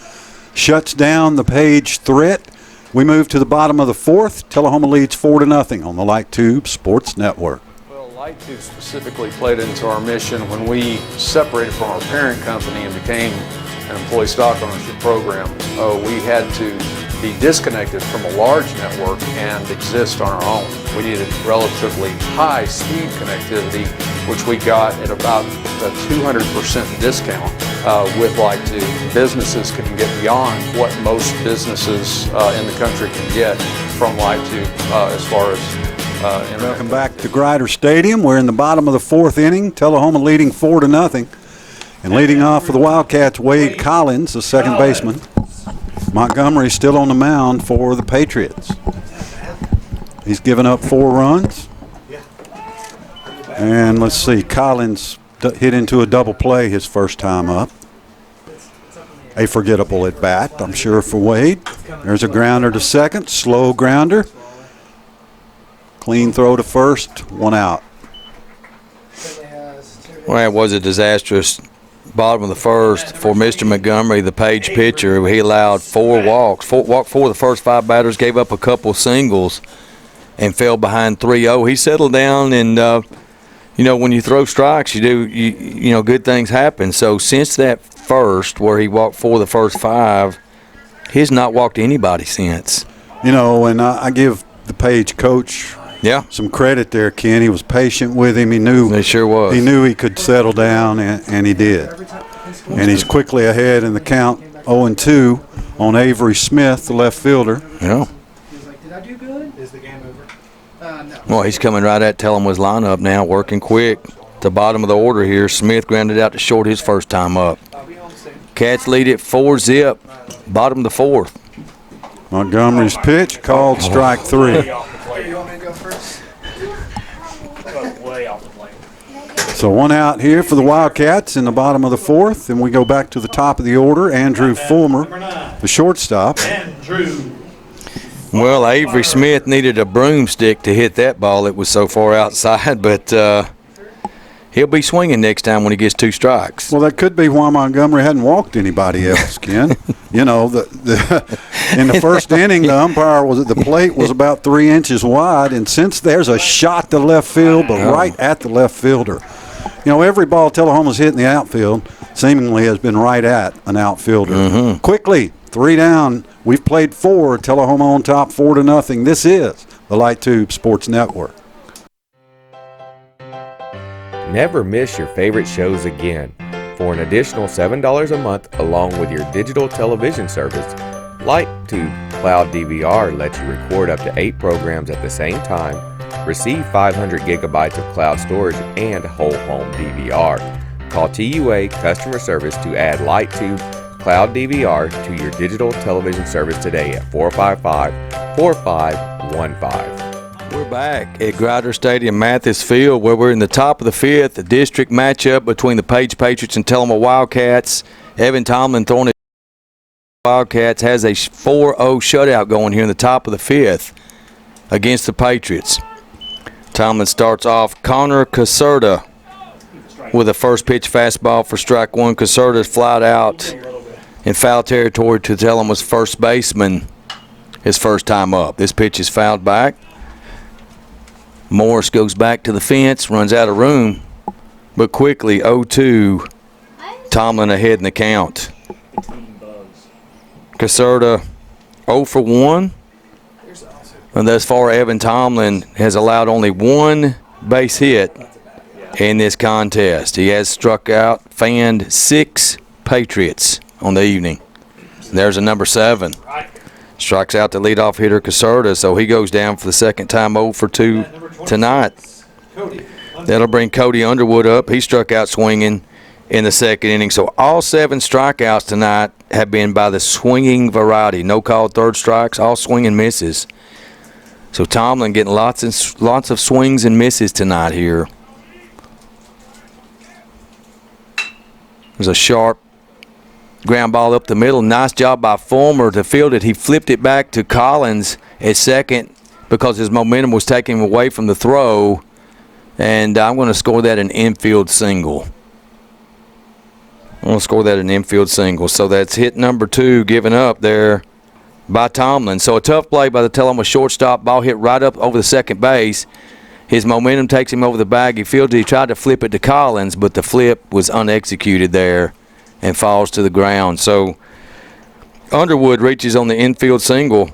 shuts down the Page threat. We move to the bottom of the fourth. Tullahoma leads 4-0 on the Light Tube Sports Network. Well, Light Tube specifically played into our mission when we separated from our parent company and became an employee stock ownership program. We had to be disconnected from a large network and exist on our own. We needed relatively high speed connectivity, which we got at about a 200% discount with Light Tube. Businesses can get beyond what most businesses in the country can get from Light Tube as far as internet. Welcome back to Grider Stadium. We're in the bottom of the fourth inning. Tullahoma leading 4-0. And leading off for the Wildcats, Wade Collins, the second baseman. Montgomery still on the mound for the Patriots. He's given up 4 runs. And let's see, Collins hit into a double play his first time up. A forgettable at bat, I'm sure, for Wade. There's a grounder to second, slow grounder. Clean throw to first, 1 out. Well, it was a disastrous bottom of the first for Mr. Montgomery, the Page pitcher. He allowed 4 walks. Walked 4 of the first 5 batters, gave up a couple singles, and fell behind 3-0. He settled down, and when you throw strikes, good things happen. So since that first, where he walked 4 of the first 5, he's not walked anybody since. And I give the Page coach some credit there, Ken. He was patient with him. He knew He sure was. He knew he could settle down, and he did. And he's quickly ahead in the count, 0-2 on Avery Smith, the left fielder. Yeah. He's like, did I do good? Is the game over? No. Well, he's coming right at Tullahoma's lineup now, working quick. The bottom of the order here. Smith grounded out to short his first time up. Cats lead at 4-zip. Bottom of the fourth. Montgomery's pitch called strike 3. You want me to go first? Way off the plate. So 1 out here for the Wildcats in the bottom of the fourth, and we go back to the top of the order. Andrew Fulmer, the shortstop. Andrew. Well, Avery Smith needed a broomstick to hit that ball. It was so far outside, but he'll be swinging next time when he gets 2 strikes. Well, that could be why Montgomery hadn't walked anybody else, Ken. In the first inning, the umpire the plate was about 3 inches wide, and since there's a shot to left field, but right at the left fielder. Every ball Tullahoma's hit in the outfield seemingly has been right at an outfielder. Mm-hmm. Quickly, 3 down. We've played 4. Tullahoma on top, 4-0. This is the Light Tube Sports Network. Never miss your favorite shows again. For an additional $7 a month along with your digital television service, LightTube Cloud DVR lets you record up to 8 programs at the same time, receive 500 gigabytes of cloud storage, and whole home DVR. Call TUA Customer Service to add LightTube Cloud DVR to your digital television service today at 455-4515. We're back at Grider Stadium, Mathis Field, where we're in the top of the 5th, the district matchup between the Page Patriots and Tullahoma Wildcats. Evan Tomlin throwing it. Wildcats has a 4-0 shutout going here in the top of the 5th against the Patriots. Tomlin starts off Connor Caserta with a first pitch fastball for strike 1. Caserta's flied out in foul territory to Tullahoma's first baseman his first time up. This pitch is fouled back. Morris goes back to the fence, runs out of room, But quickly, 0-2, Tomlin ahead in the count. Caserta 0 for 1. And thus far, Evan Tomlin has allowed only one base hit in this contest. He has struck out, fanned 6 Patriots on the evening. There's a number 7. Strikes out the leadoff hitter, Caserta, so he goes down for the second time 0 for 2 tonight. That'll bring Cody Underwood up. He struck out swinging in the second inning. So all 7 strikeouts tonight have been by the swinging variety. No called third strikes, all swing and misses. So Tomlin getting lots of swings and misses tonight here. There's a sharp ground ball up the middle. Nice job by Fulmer to field it. He flipped it back to Collins at second because his momentum was taking him away from the throw. And I'm going to score that an infield single. I'm going to score that an infield single. So that's hit number 2 given up there by Tomlin. So a tough play by the Tullahoma shortstop. Ball hit right up over the second base. His momentum takes him over the bag. He fielded. He tried to flip it to Collins, but the flip was unexecuted there and falls to the ground. So Underwood reaches on the infield single.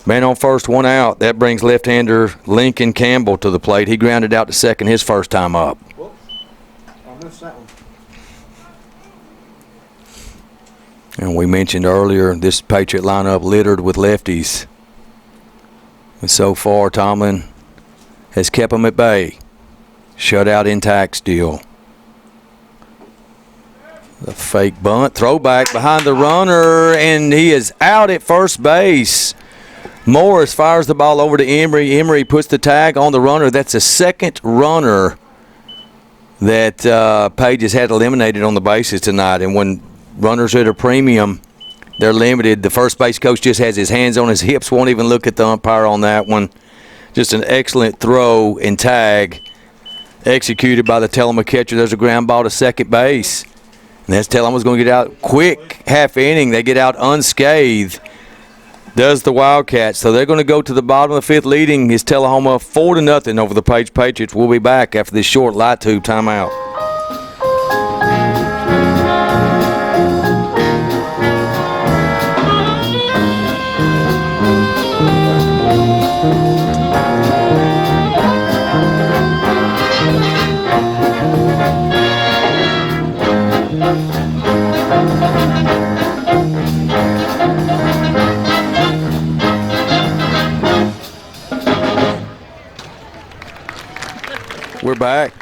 Man on first, 1 out. That brings left-hander Lincoln Campbell to the plate. He grounded out to second his first time up. Whoops. I missed that one. And we mentioned earlier, this Patriot lineup littered with lefties. And so far, Tomlin has kept them at bay. Shutout intact still. The fake bunt, throwback behind the runner, and he is out at first base. Morris fires the ball over to Emery. Emery puts the tag on the runner. That's the second runner that Page has had eliminated on the bases tonight. And when runners are at a premium, they're limited. The first base coach just has his hands on his hips, won't even look at the umpire on that one. Just an excellent throw and tag executed by the Tullahoma catcher. There's a ground ball to second base. And that's Tullahoma's going to get out quick half inning. They get out unscathed. Does the Wildcats. So they're going to go to the bottom of the 5th. Leading is Tullahoma 4-0 over the Page Patriots. We'll be back after this short light tube timeout. We're back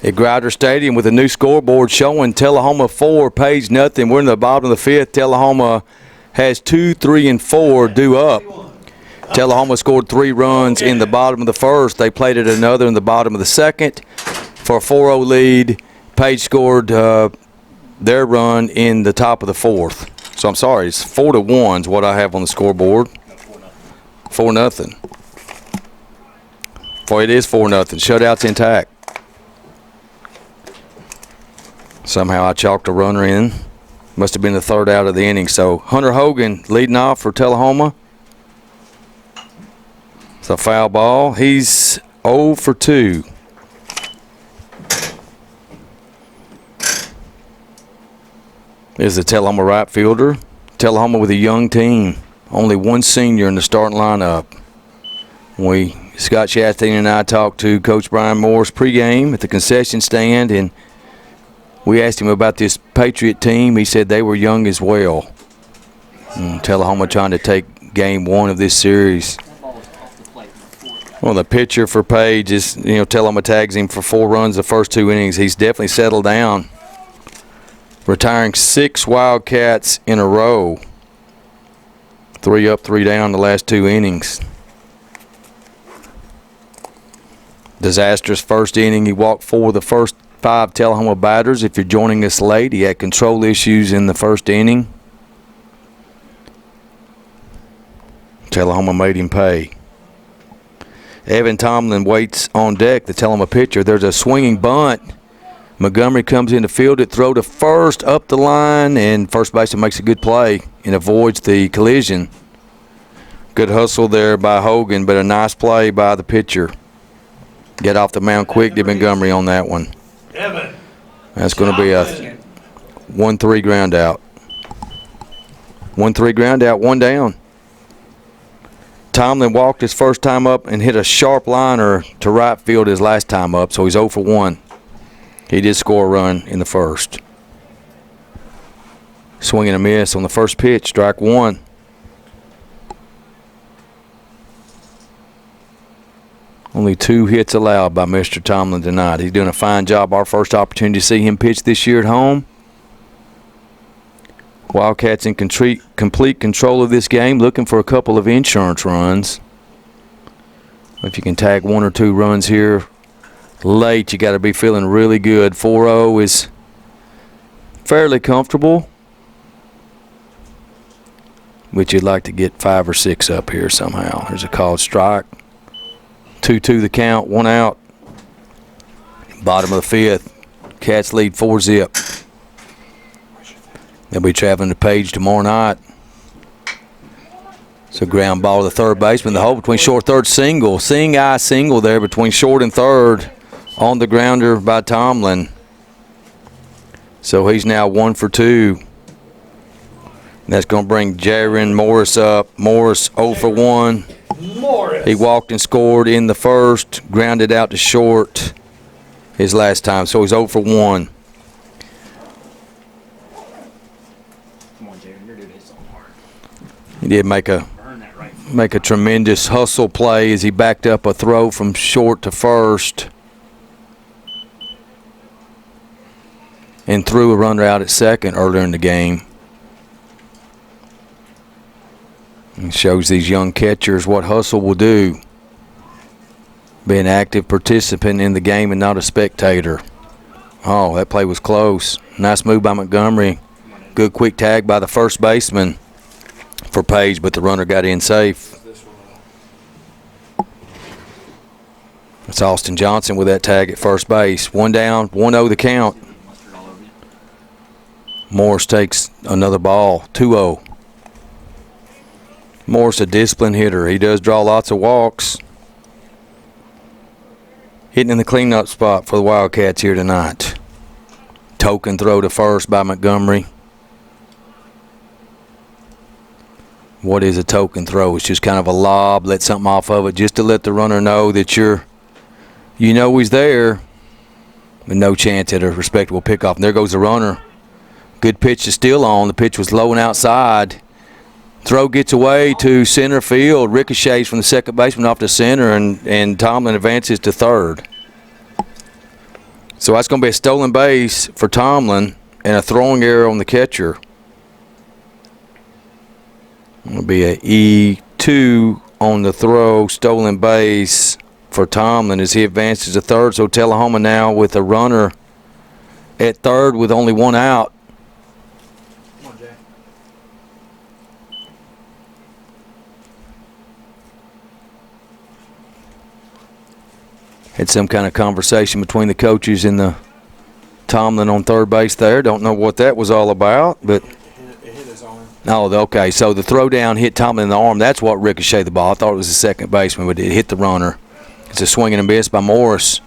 at Grouder Stadium with a new scoreboard showing Tullahoma 4, Page nothing. We're in the bottom of the 5th. Tullahoma has 2, 3, and 4 due up. Tullahoma scored 3 runs in the bottom of the 1st. They played at another in the bottom of the 2nd for a 4-0 lead. Page scored their run in the top of the 4th. So I'm sorry, it's 4-1 is what I have on the scoreboard. 4-0. For it is 4-0. Shutout's intact. Somehow I chalked a runner in. Must have been the 3rd out of the inning. So Hunter Hogan leading off for Tullahoma. It's a foul ball. He's 0 for 2. Is the Tullahoma right fielder. Tullahoma with a young team. Only one senior in the starting lineup. Scott Chastain and I talked to Coach Brian Morris pregame at the concession stand, and we asked him about this Patriot team. He said they were young as well. Tullahoma trying to take game 1 of this series. Well, the pitcher for Page is, Tullahoma tags him for 4 runs the first 2 innings. He's definitely settled down. Retiring 6 Wildcats in a row. 3 up, 3 down the last 2 innings. Disastrous first inning. He walked 4 of the first 5 Tullahoma batters. If you're joining us late, he had control issues in the first inning. Tullahoma made him pay. Evan Tomlin waits on deck, the Tullahoma pitcher. There's a swinging bunt. Montgomery comes in to field it, throw to first, up the line, and first baseman makes a good play and avoids the collision. Good hustle there by Hogan, but a nice play by the pitcher. Get off the mound quick to Montgomery on that one. Evan. That's going to be a 1-3 ground out. 1-3 ground out, one down. Tomlin walked his first time up and hit a sharp liner to right field his last time up, so he's 0 for 1. He did score a run in the first. Swing and a miss on the first pitch, strike one. Only 2 hits allowed by Mr. Tomlin tonight. He's doing a fine job. Our first opportunity to see him pitch this year at home. Wildcats in complete control of this game, looking for a couple of insurance runs. If you can tag 1 or 2 runs here late, you got to be feeling really good. 4-0 is fairly comfortable, but you'd like to get 5 or 6 up here somehow. There's a called strike. 2-2 the count, 1 out. Bottom of the 5th. Cats lead 4-zip. They'll be traveling to Page tomorrow night. So ground ball to the third baseman. The hole between short, third, single. Seeing eye single there between short and third on the grounder by Tomlin. So he's now 1 for 2. That's going to bring Jaron Morris up. Morris 0 for 1. Morris. He walked and scored in the first, grounded out to short his last time. So he's 0 for 1. Come on, Jared. You're doing this on hard. He did make a tremendous hustle play as he backed up a throw from short to first and threw a runner out at second earlier in the game. It shows these young catchers what hustle will do. Be an active participant in the game and not a spectator. Oh, that play was close. Nice move by Montgomery. Good quick tag by the first baseman for Page, but the runner got in safe. It's Austin Johnson with that tag at first base. 1 down, 1-0 the count. Morris takes another ball, 2-0. Morris a disciplined hitter. He does draw lots of walks. Hitting in the cleanup spot for the Wildcats here tonight. Token throw to first by Montgomery. What is a token throw? It's just kind of a lob, let something off of it just to let the runner know that you know he's there, but no chance at a respectable pickoff. And there goes the runner. Good pitch to steal on. The pitch was low and outside. Throw gets away to center field, ricochets from the second baseman off to center, and Tomlin advances to third. So that's going to be a stolen base for Tomlin and a throwing error on the catcher. It'll be a E2 on the throw, stolen base for Tomlin as he advances to third. So Tullahoma now with a runner at third with only 1 out. Had some kind of conversation between the coaches and the Tomlin on third base there. Don't know what that was all about, but It hit his arm. oh, okay. So the throw down hit Tomlin in the arm. That's what ricocheted the ball. I thought it was the second baseman, but it hit the runner. It's a swing and a miss by Morris.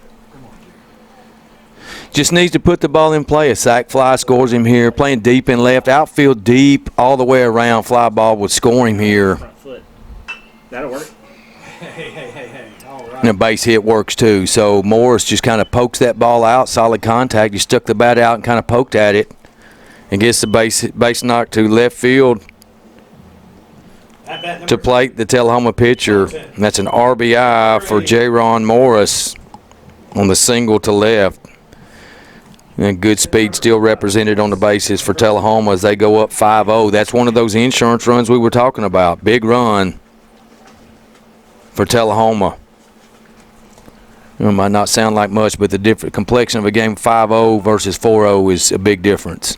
Just needs to put the ball in play. A sac fly scores him here. Playing deep in left, outfield deep, all the way around. Fly ball would score him here. Front foot. That'll work. Hey. All right. And a base hit works too. So Morris just kind of pokes that ball out, solid contact. He stuck the bat out and kind of poked at it and gets the base knock to left field to plate the Tullahoma pitcher. And that's an RBI for Jaron Morris on the single to left. And good speed still represented on the bases for Tullahoma as they go up 5-0. That's one of those insurance runs we were talking about. Big run for Tullahoma. It might not sound like much, but the different complexion of a game 5-0 versus 4-0 is a big difference.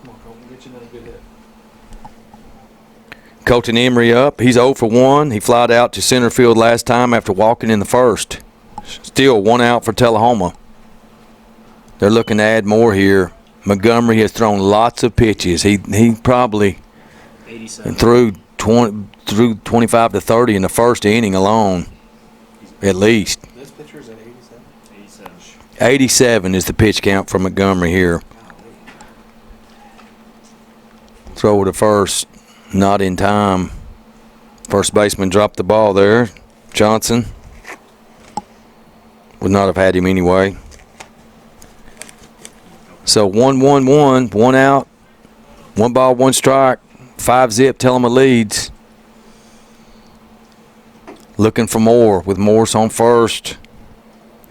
Come on, Colton. Get you another good hit. Colton Emery up. He's 0 for 1. He flied out to center field last time after walking in the first. Still 1 out for Tullahoma. They're looking to add more here. Montgomery has thrown lots of pitches. He probably 87. threw 25 to 30 in the first inning alone, at least. This pitcher's at 87. 87 is the pitch count for Montgomery here. Throw to first, not in time. First baseman dropped the ball there. Johnson would not have had him anyway. So 1-1-1, one out, 1 ball, 1 strike, 5-zip, Tullahoma leads. Looking for more with Morris on first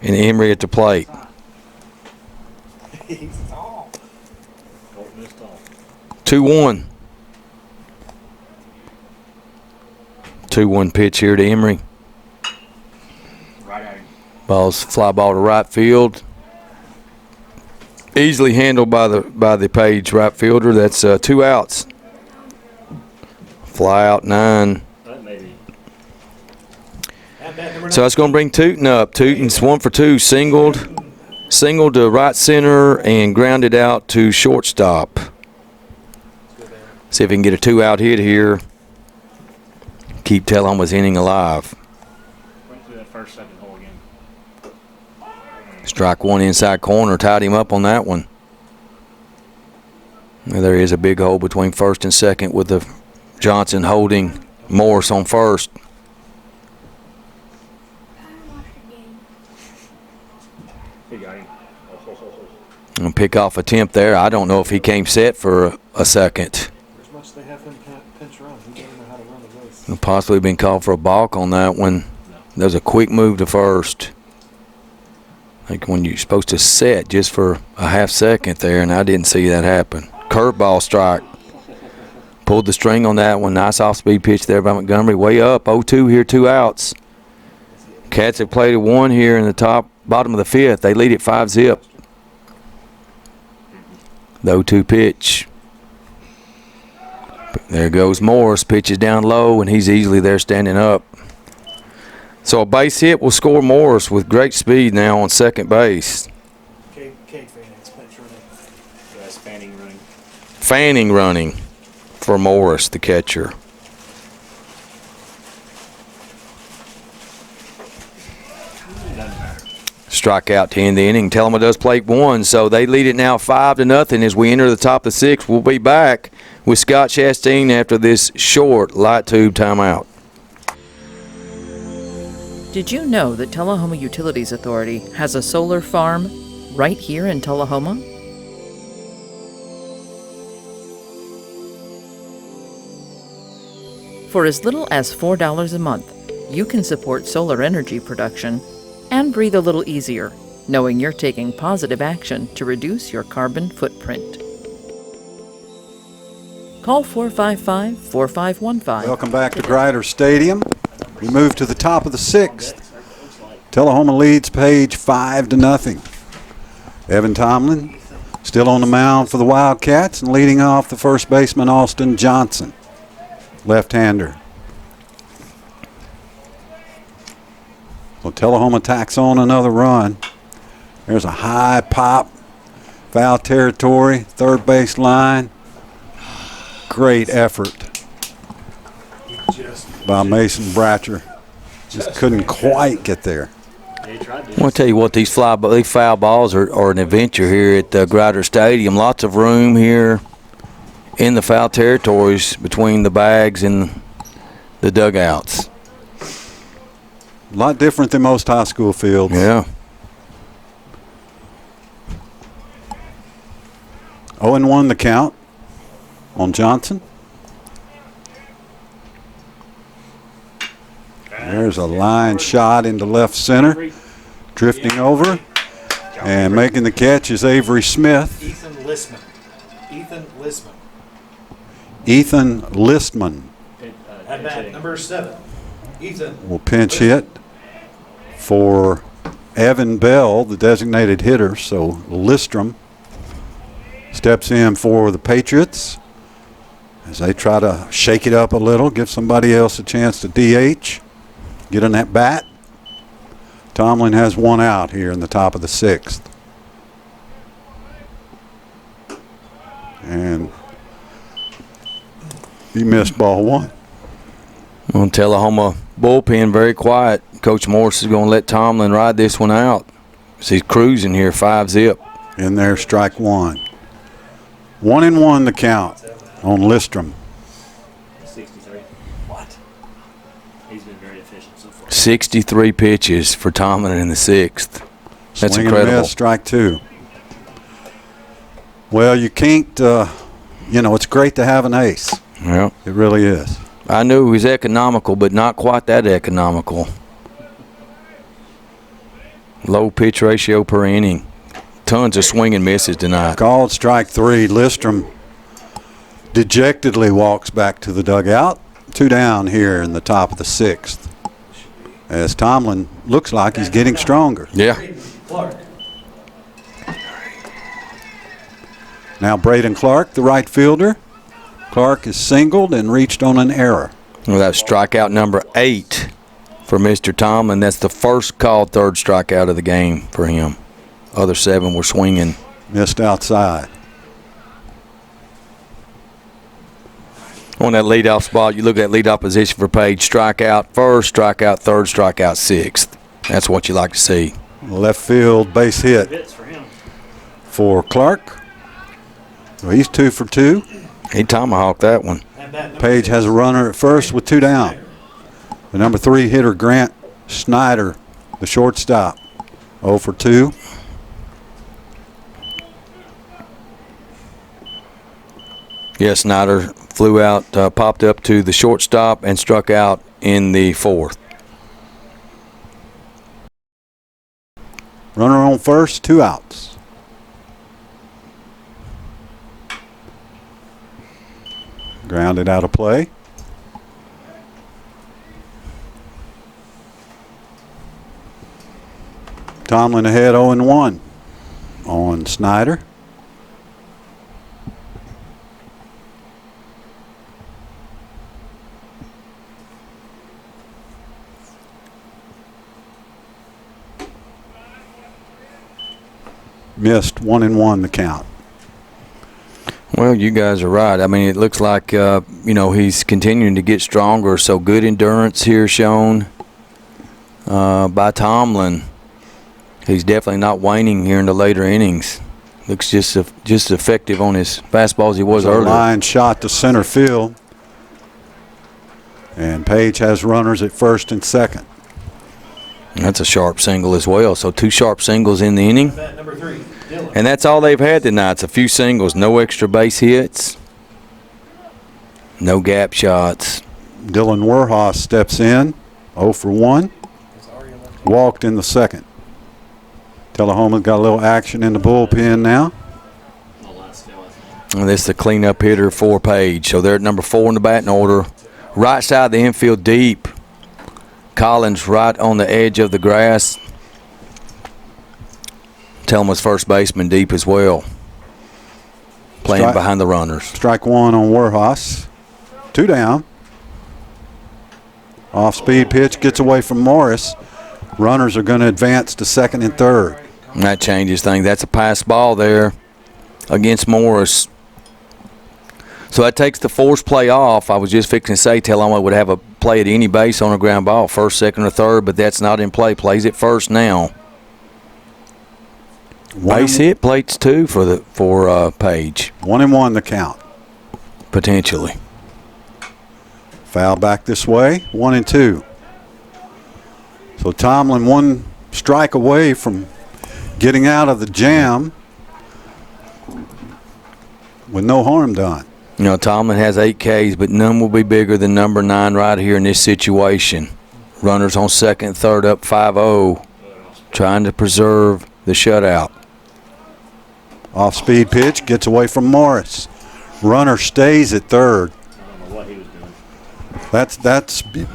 and Emery at the plate. He's tall. 2-1. 2-1 pitch here to Emery. Right at him. Ball's fly ball to right field. Easily handled by the Page right fielder. That's 2 outs. Fly out 9. That may be. So that's going to bring Tootin up. Tootin's 1 for 2, singled to right center and grounded out to shortstop. See if he can get a 2-out hit here. Keep Tullahoma's inning alive. Went through that first, second hole again. Strike 1 inside corner, tied him up on that one. Now there is a big hole between first and second with the Johnson holding Morris on first. He got him. And pick off attempt there. I don't know if he came set for a second. As much as they have him pinch run, he doesn't know how to run the base. He'll possibly been called for a balk on that one. There was a quick move to first. Like when you're supposed to set just for a half second there, and I didn't see that happen. Curveball strike. Pulled the string on that one. Nice off-speed pitch there by Montgomery. Way up. 0-2 here, 2 outs. Cats have played a 1 here in the bottom of the 5th. They lead at 5-zip. The 0-2 pitch. There goes Morris. Pitches down low, and he's easily there standing up. So a base hit will score Morris with great speed now on second base. Cade Fanning's pinch running. Yeah, that's Fanning running. Fanning running for Morris, the catcher. Strikeout to end the inning. Tullahoma does play 1, so they lead it now 5-0 as we enter the top of the 6th. We'll be back with Scott Chastain after this short light tube timeout. Did you know that Tullahoma Utilities Authority has a solar farm right here in Tullahoma? For as little as $4 a month, you can support solar energy production and breathe a little easier, knowing you're taking positive action to reduce your carbon footprint. Call 455-4515. Welcome back to Grider Stadium. We move to the top of the 6th. Tullahoma leads Page 5-0. Evan Tomlin still on the mound for the Wildcats and leading off the first baseman Austin Johnson, left-hander. Well, Tullahoma tacks on another run. There's a high pop, foul territory, third base line. Great effort by Mason Bratcher. Just couldn't quite get there. They tried I want to tell you what, these foul balls are an adventure here at Grider Stadium. Lots of room here in the foul territories between the bags and the dugouts. A lot different than most high school fields. Yeah. 0-1 the count on Johnson. There's a line shot into left center. Drifting over and making the catch is Avery Smith. Ethan Listman. Ethan Listman At bat number 7. Ethan. will pinch hit for Evan Bell, the designated hitter. So Listrom steps in for the Patriots as they try to shake it up a little, give somebody else a chance to DH, get an at bat. Tomlin has 1 out here in the top of the 6th. And he missed ball 1. Well, Tullahoma bullpen very quiet. Coach Morris is going to let Tomlin ride this one out. So he's cruising here, 5-zip. In there, strike one. 1-1 the count on Listrom. 63. What? He's been very efficient so far. 63 pitches for Tomlin in the 6th. That's Swing incredible. And a miss, strike two. Well, you can't, it's great to have an ace. Yeah. It really is. I knew he was economical, but not quite that economical. Low pitch ratio per inning. Tons of swing and misses tonight. Called strike three. Listrom dejectedly walks back to the dugout. 2 down here in the top of the 6th. As Tomlin looks like he's getting stronger. Yeah. Clark. Now Braden Clark, the right fielder. Clark is singled and reached on an error. Well, that's strikeout number 8 for Mr. Tomlin. That's the first called third strikeout of the game for him. Other 7 were swinging. Missed outside. On that leadoff spot, you look at leadoff position for Page. Strikeout first, strikeout third, strikeout 6th. That's what you like to see. Left field base hit Hits for him. for Clark. Well, he's 2 for 2. He tomahawked that one. Page has a runner at first with 2 down. The number 3 hitter, Grant Snyder, the shortstop, 0 for 2. Yeah, Snyder flew out, popped up to the shortstop and struck out in the 4th. Runner on first, 2 outs. Grounded out of play. Tomlin ahead 0-1 on Snyder. Missed 1-1 the count. Well, you guys are right. I mean, it looks like, he's continuing to get stronger. So good endurance here shown by Tomlin. He's definitely not waning here in the later innings. Looks just effective on his fastball as he was earlier. Line shot to center field. And Page has runners at first and second. That's a sharp single as well. So 2 sharp singles in the inning. Number 3, Dylan. And that's all they've had tonight. It's a few singles, no extra base hits, no gap shots. Dylan Werhoff steps in, 0 for 1. Walked in the second. Tullahoma's got a little action in the bullpen now. And this is the cleanup hitter for Page. So they're at number 4 in the batting order. Right side of the infield deep. Collins right on the edge of the grass. Tellma's first baseman deep as well. Playing behind the runners. Strike one on Werhoff. 2 down. Off-speed pitch gets away from Morris. Runners are going to advance to second and third. And that changes things. That's a pass ball there against Morris. So that takes the force play off. I was just fixing to say Tullahoma would have a play at any base on a ground ball, first, second, or third, but that's not in play. Plays it first now. Base hit, plates 2 for Page. 1-1 the count. Potentially. Foul back this way, 1-2. So Tomlin 1 strike away from getting out of the jam with no harm done. Tomlin has 8 Ks, but none will be bigger than number 9 right here in this situation. Runners on second and third up 5-0, trying to preserve the shutout. Off-speed pitch gets away from Morris. Runner stays at third. I don't know what he was doing.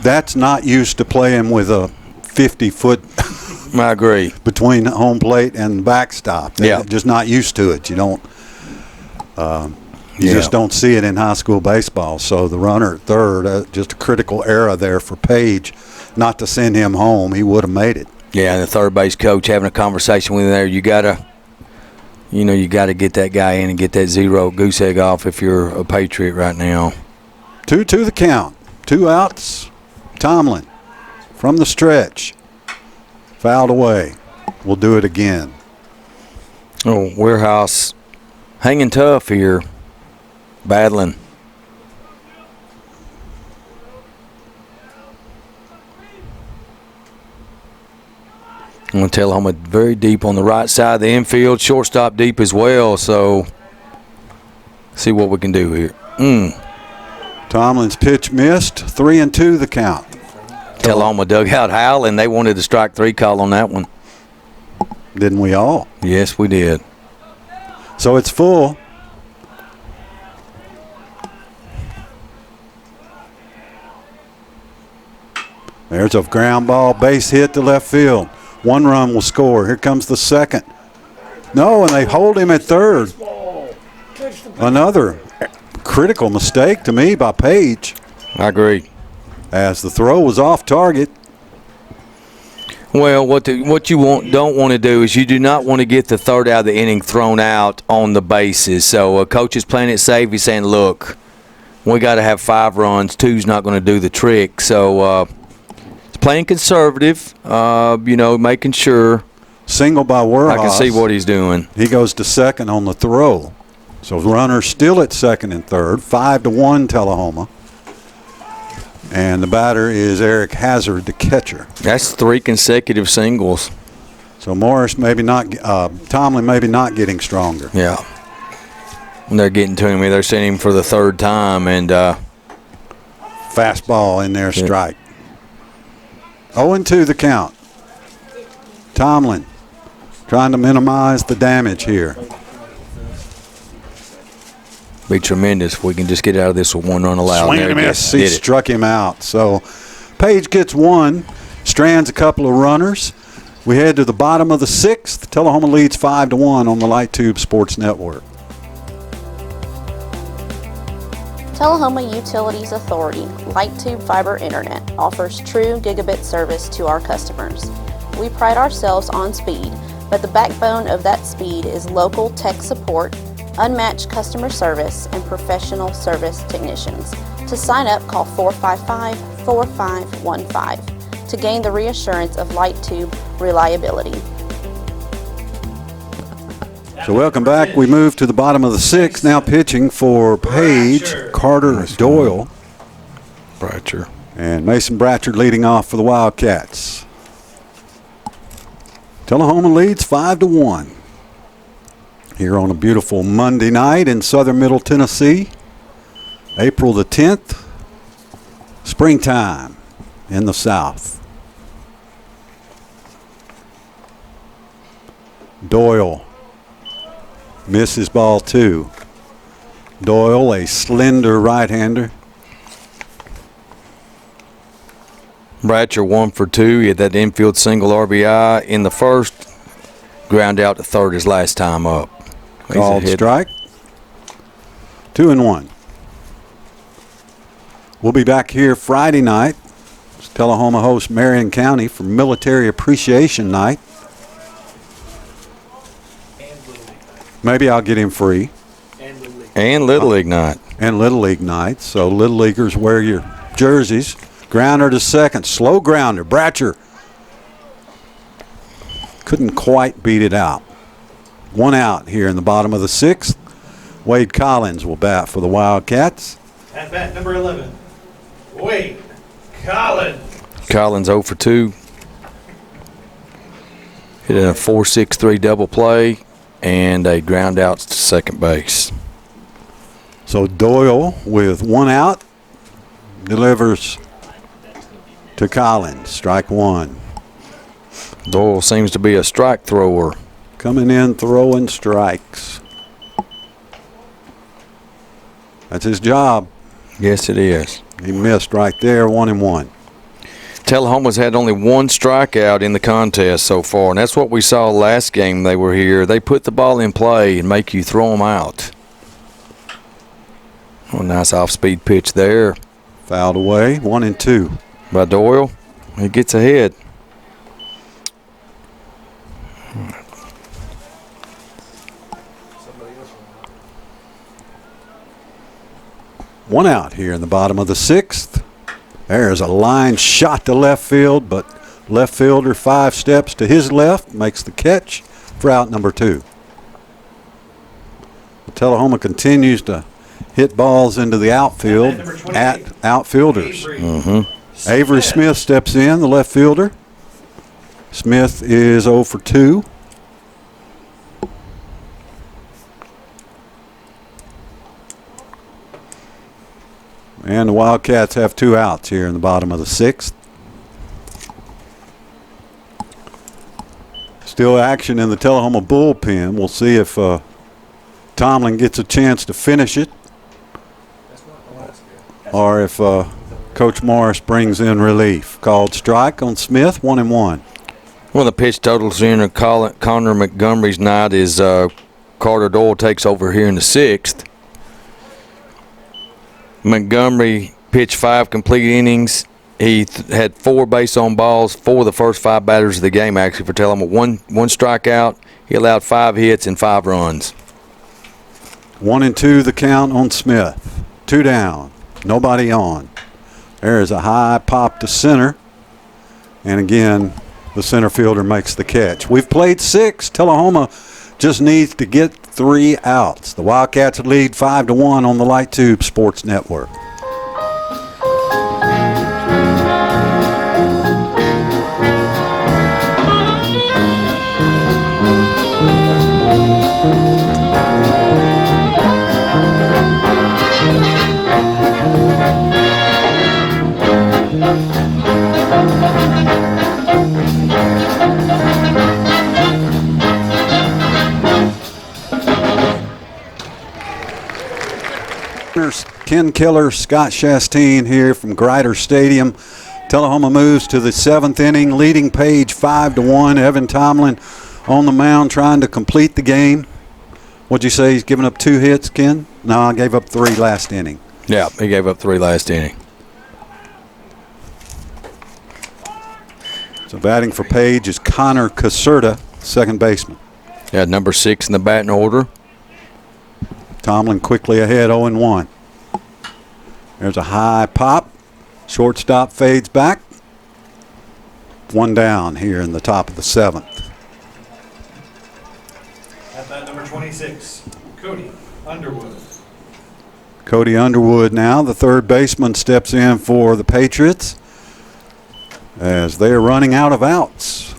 That's not used to playing with a 50-foot I agree. between home plate and backstop. They're just not used to it. You don't. You just don't see it in high school baseball. So the runner at third, just a critical error there for Page, not to send him home. He would have made it. Yeah, and the third base coach having a conversation with him there. You gotta get that guy in and get that 0 goose egg off if you're a Patriot right now. 2-2 the count. 2 outs. Tomlin from the stretch. Fouled away. will do it again. Oh, Warehouse hanging tough here, battling. I'm going to tell Oklahoma very deep on the right side of the infield, shortstop deep as well. So, see what we can do here. Tomlin's pitch missed. 3-2 the count. Oklahoma dugout howling. They wanted a strike three call on that one. Didn't we all? Yes, we did. So it's full. There's a ground ball, base hit to left field. 1 run will score. Here comes the second. No, and they hold him at third. Another critical mistake to me by Page. I agree. As the throw was off target. Well, what you don't want to do is you do not want to get the third out of the inning thrown out on the bases. So a coach is playing it safe. He's saying, look, we got to have 5 runs. 2's not going to do the trick. So it's playing conservative, making sure. Single by Warhouse. I can see what he's doing. He goes to second on the throw. So runner still at second and third. 5-1 Tullahoma. And the batter is Eric Hazard, the catcher. That's 3 consecutive singles. So Morris maybe not, Tomlin maybe not getting stronger. Yeah. And they're getting to him. They're sending him for the 3rd time. And fastball in there, strike. 0-2 the count. Tomlin trying to minimize the damage here. Be tremendous if we can just get out of this with 1 run allowed. Swing and a miss. He struck him out. So Page gets 1, strands a couple of runners. We head to the bottom of the 6th. Tullahoma leads 5-1 on the Light Tube Sports Network. Tullahoma Utilities Authority Light Tube Fiber Internet offers true gigabit service to our customers. We pride ourselves on speed, but the backbone of that speed is local tech support, unmatched customer service, and professional service technicians. To sign up, call 455-4515 to gain the reassurance of Light Tube reliability. So welcome back. We move to the bottom of the 6th. Now pitching for Page, Carter Doyle. Bratcher. And Mason Bratcher leading off for the Wildcats. Tullahoma leads 5-1. Here on a beautiful Monday night in southern Middle Tennessee, April the 10th, springtime in the South. Doyle misses ball 2. Doyle, a slender right-hander. Bratcher 1 for 2. He had that infield single RBI in the first. Ground out to third his last time up. Called strike. 2-1. We'll be back here Friday night. Tullahoma hosts Marion County for Military Appreciation Night. Maybe I'll get him free. And Little League night. And Little League night. So Little Leaguers wear your jerseys. Grounder to second. Slow grounder. Bratcher couldn't quite beat it out. 1 out here in the bottom of the 6th. Wade Collins will bat for the Wildcats. At bat number 11, Wade Collins. Collins 0 for 2. Hit a 4-6-3 double play and a ground out to second base. So Doyle with 1 out delivers to Collins. Strike 1. Doyle seems to be a strike thrower. Coming in, throwing strikes. That's his job. Yes, it is. He missed right there, 1-1. Tullahoma's had only 1 strikeout in the contest so far, and that's what we saw last game they were here. They put the ball in play and make you throw them out. Oh, nice off-speed pitch there. Fouled away, 1-2. By Doyle. He gets ahead. One out here in the bottom of the 6th. There's a line shot to left field, but Left fielder 5 steps to his left, makes the catch for out number 2. Tullahoma continues to hit balls into the outfield at outfielders. Avery Smith steps in, the left fielder. Smith is 0 for 2. And the Wildcats have 2 outs here in the bottom of the 6th. Still action in the Tullahoma bullpen. We'll see if Tomlin gets a chance to finish it, or if Coach Morris brings in relief. Called strike on Smith, 1-1. One of the pitch totals here in Connor Montgomery's night is Carter Doyle takes over here in the 6th. Montgomery pitched 5 complete innings. He had 4 base on balls, 4 of the first 5 batters of the game actually for Tullahoma. One strikeout. He allowed 5 hits and 5 runs. 1-2 the count on Smith. 2 down. Nobody on. There is a high pop to center. And again, the center fielder makes the catch. We've played 6. Tullahoma just needs to get 3 outs. The Wildcats lead 5-1 on the Light Tube Sports Network. Ken Keller, Scott Chastain here from Grider Stadium. Tullahoma moves to the 7th inning, leading Page 5-1. Evan Tomlin on the mound trying to complete the game. What'd you say? He's given up 2 hits, Ken? No, I gave up 3 last inning. Yeah, he gave up 3 last inning. So batting for Page is Connor Caserta, second baseman. Yeah, number 6 in the batting order. Tomlin quickly ahead, 0-1. There's a high pop. Shortstop fades back. 1 down here in the top of the 7th. At bat number 26, Cody Underwood. Cody Underwood now, the third baseman, steps in for the Patriots as they are running out of outs.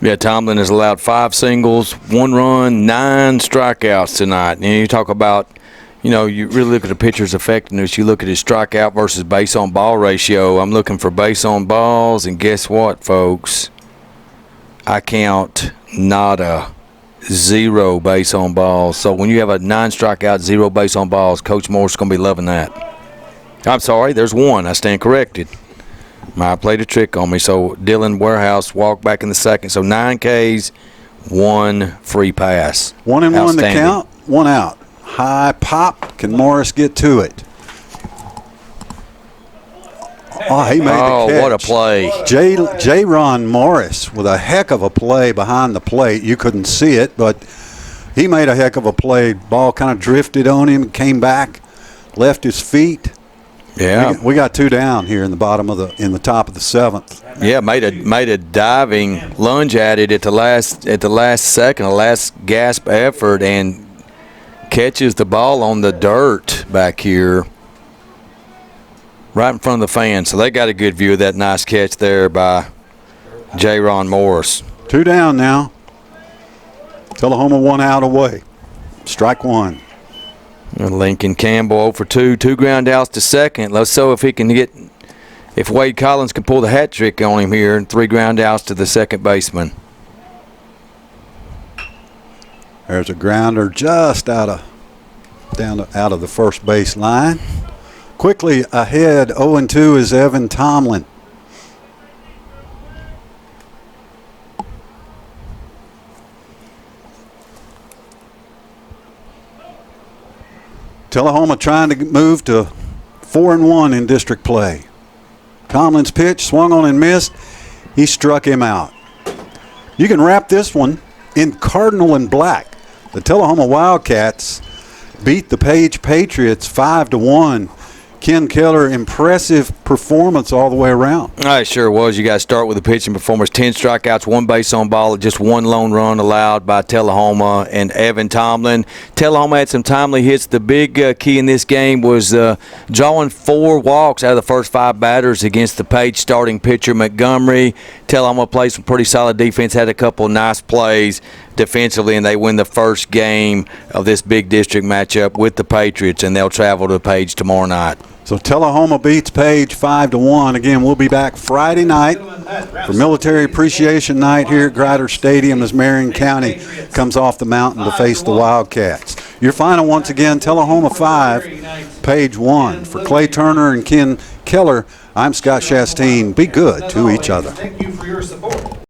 Yeah, Tomlin has allowed 5 singles, 1 run, 9 strikeouts tonight. And you talk about, you know, you really look at the pitcher's effectiveness. You look at his strikeout versus base on ball ratio. I'm looking for base on balls, and guess what, folks? I count nada, 0 base on balls. So when you have a 9 strikeout, 0 base on balls, Coach Morris is going to be loving that. I'm sorry, there's 1. I stand corrected. I played a trick on me. So Dylan Warehouse walked back in the 2nd. So 9 Ks, 1 free pass. 1-1 the count, 1 out. High pop. Can Morris get to it? Oh, he made the catch. Oh, what a play. J-Ron Morris with a heck of a play behind the plate. You couldn't see it, but he made a heck of a play. Ball kind of drifted on him, came back, left his feet. Yeah, we got 2 down here in the top of the 7th. Yeah, made a diving lunge at it at the last second, the last gasp effort, and catches the ball on the dirt back here, right in front of the fans. So they got a good view of that nice catch there by J-Ron Morris. 2 down now. Tullahoma 1 out away. Strike 1. Lincoln Campbell 0 for 2, 2 ground outs to second. Let's see if Wade Collins can pull the hat trick on him here, and 3 ground outs to the second baseman. There's a grounder just out of the first base line. Quickly ahead, 0-2 is Evan Tomlin. Tullahoma trying to move to 4-1 in district play. Tomlin's pitch swung on and missed. He struck him out. You can wrap this one in cardinal and black. The Tullahoma Wildcats beat the Page Patriots 5-1. Ken Keller, impressive performance all the way around. It sure was. You got to start with the pitching performance. 10 strikeouts, 1 base on ball, just 1 lone run allowed by Tullahoma and Evan Tomlin. Tullahoma had some timely hits. The big key in this game was drawing 4 walks out of the first 5 batters against the Page starting pitcher Montgomery. Tullahoma played some pretty solid defense, had a couple nice plays defensively, and they win the first game of this big district matchup with the Patriots, and they'll travel to Page tomorrow night. So Tullahoma beats Page 5-1. Again, we'll be back Friday night for Military Appreciation Night here at Grider Stadium as Marion County comes off the mountain to face the Wildcats. Your final once again, Tullahoma 5, Page 1. For Clay Turner and Ken Keller, I'm Scott Chastain. Be good to each other. Thank you for your support.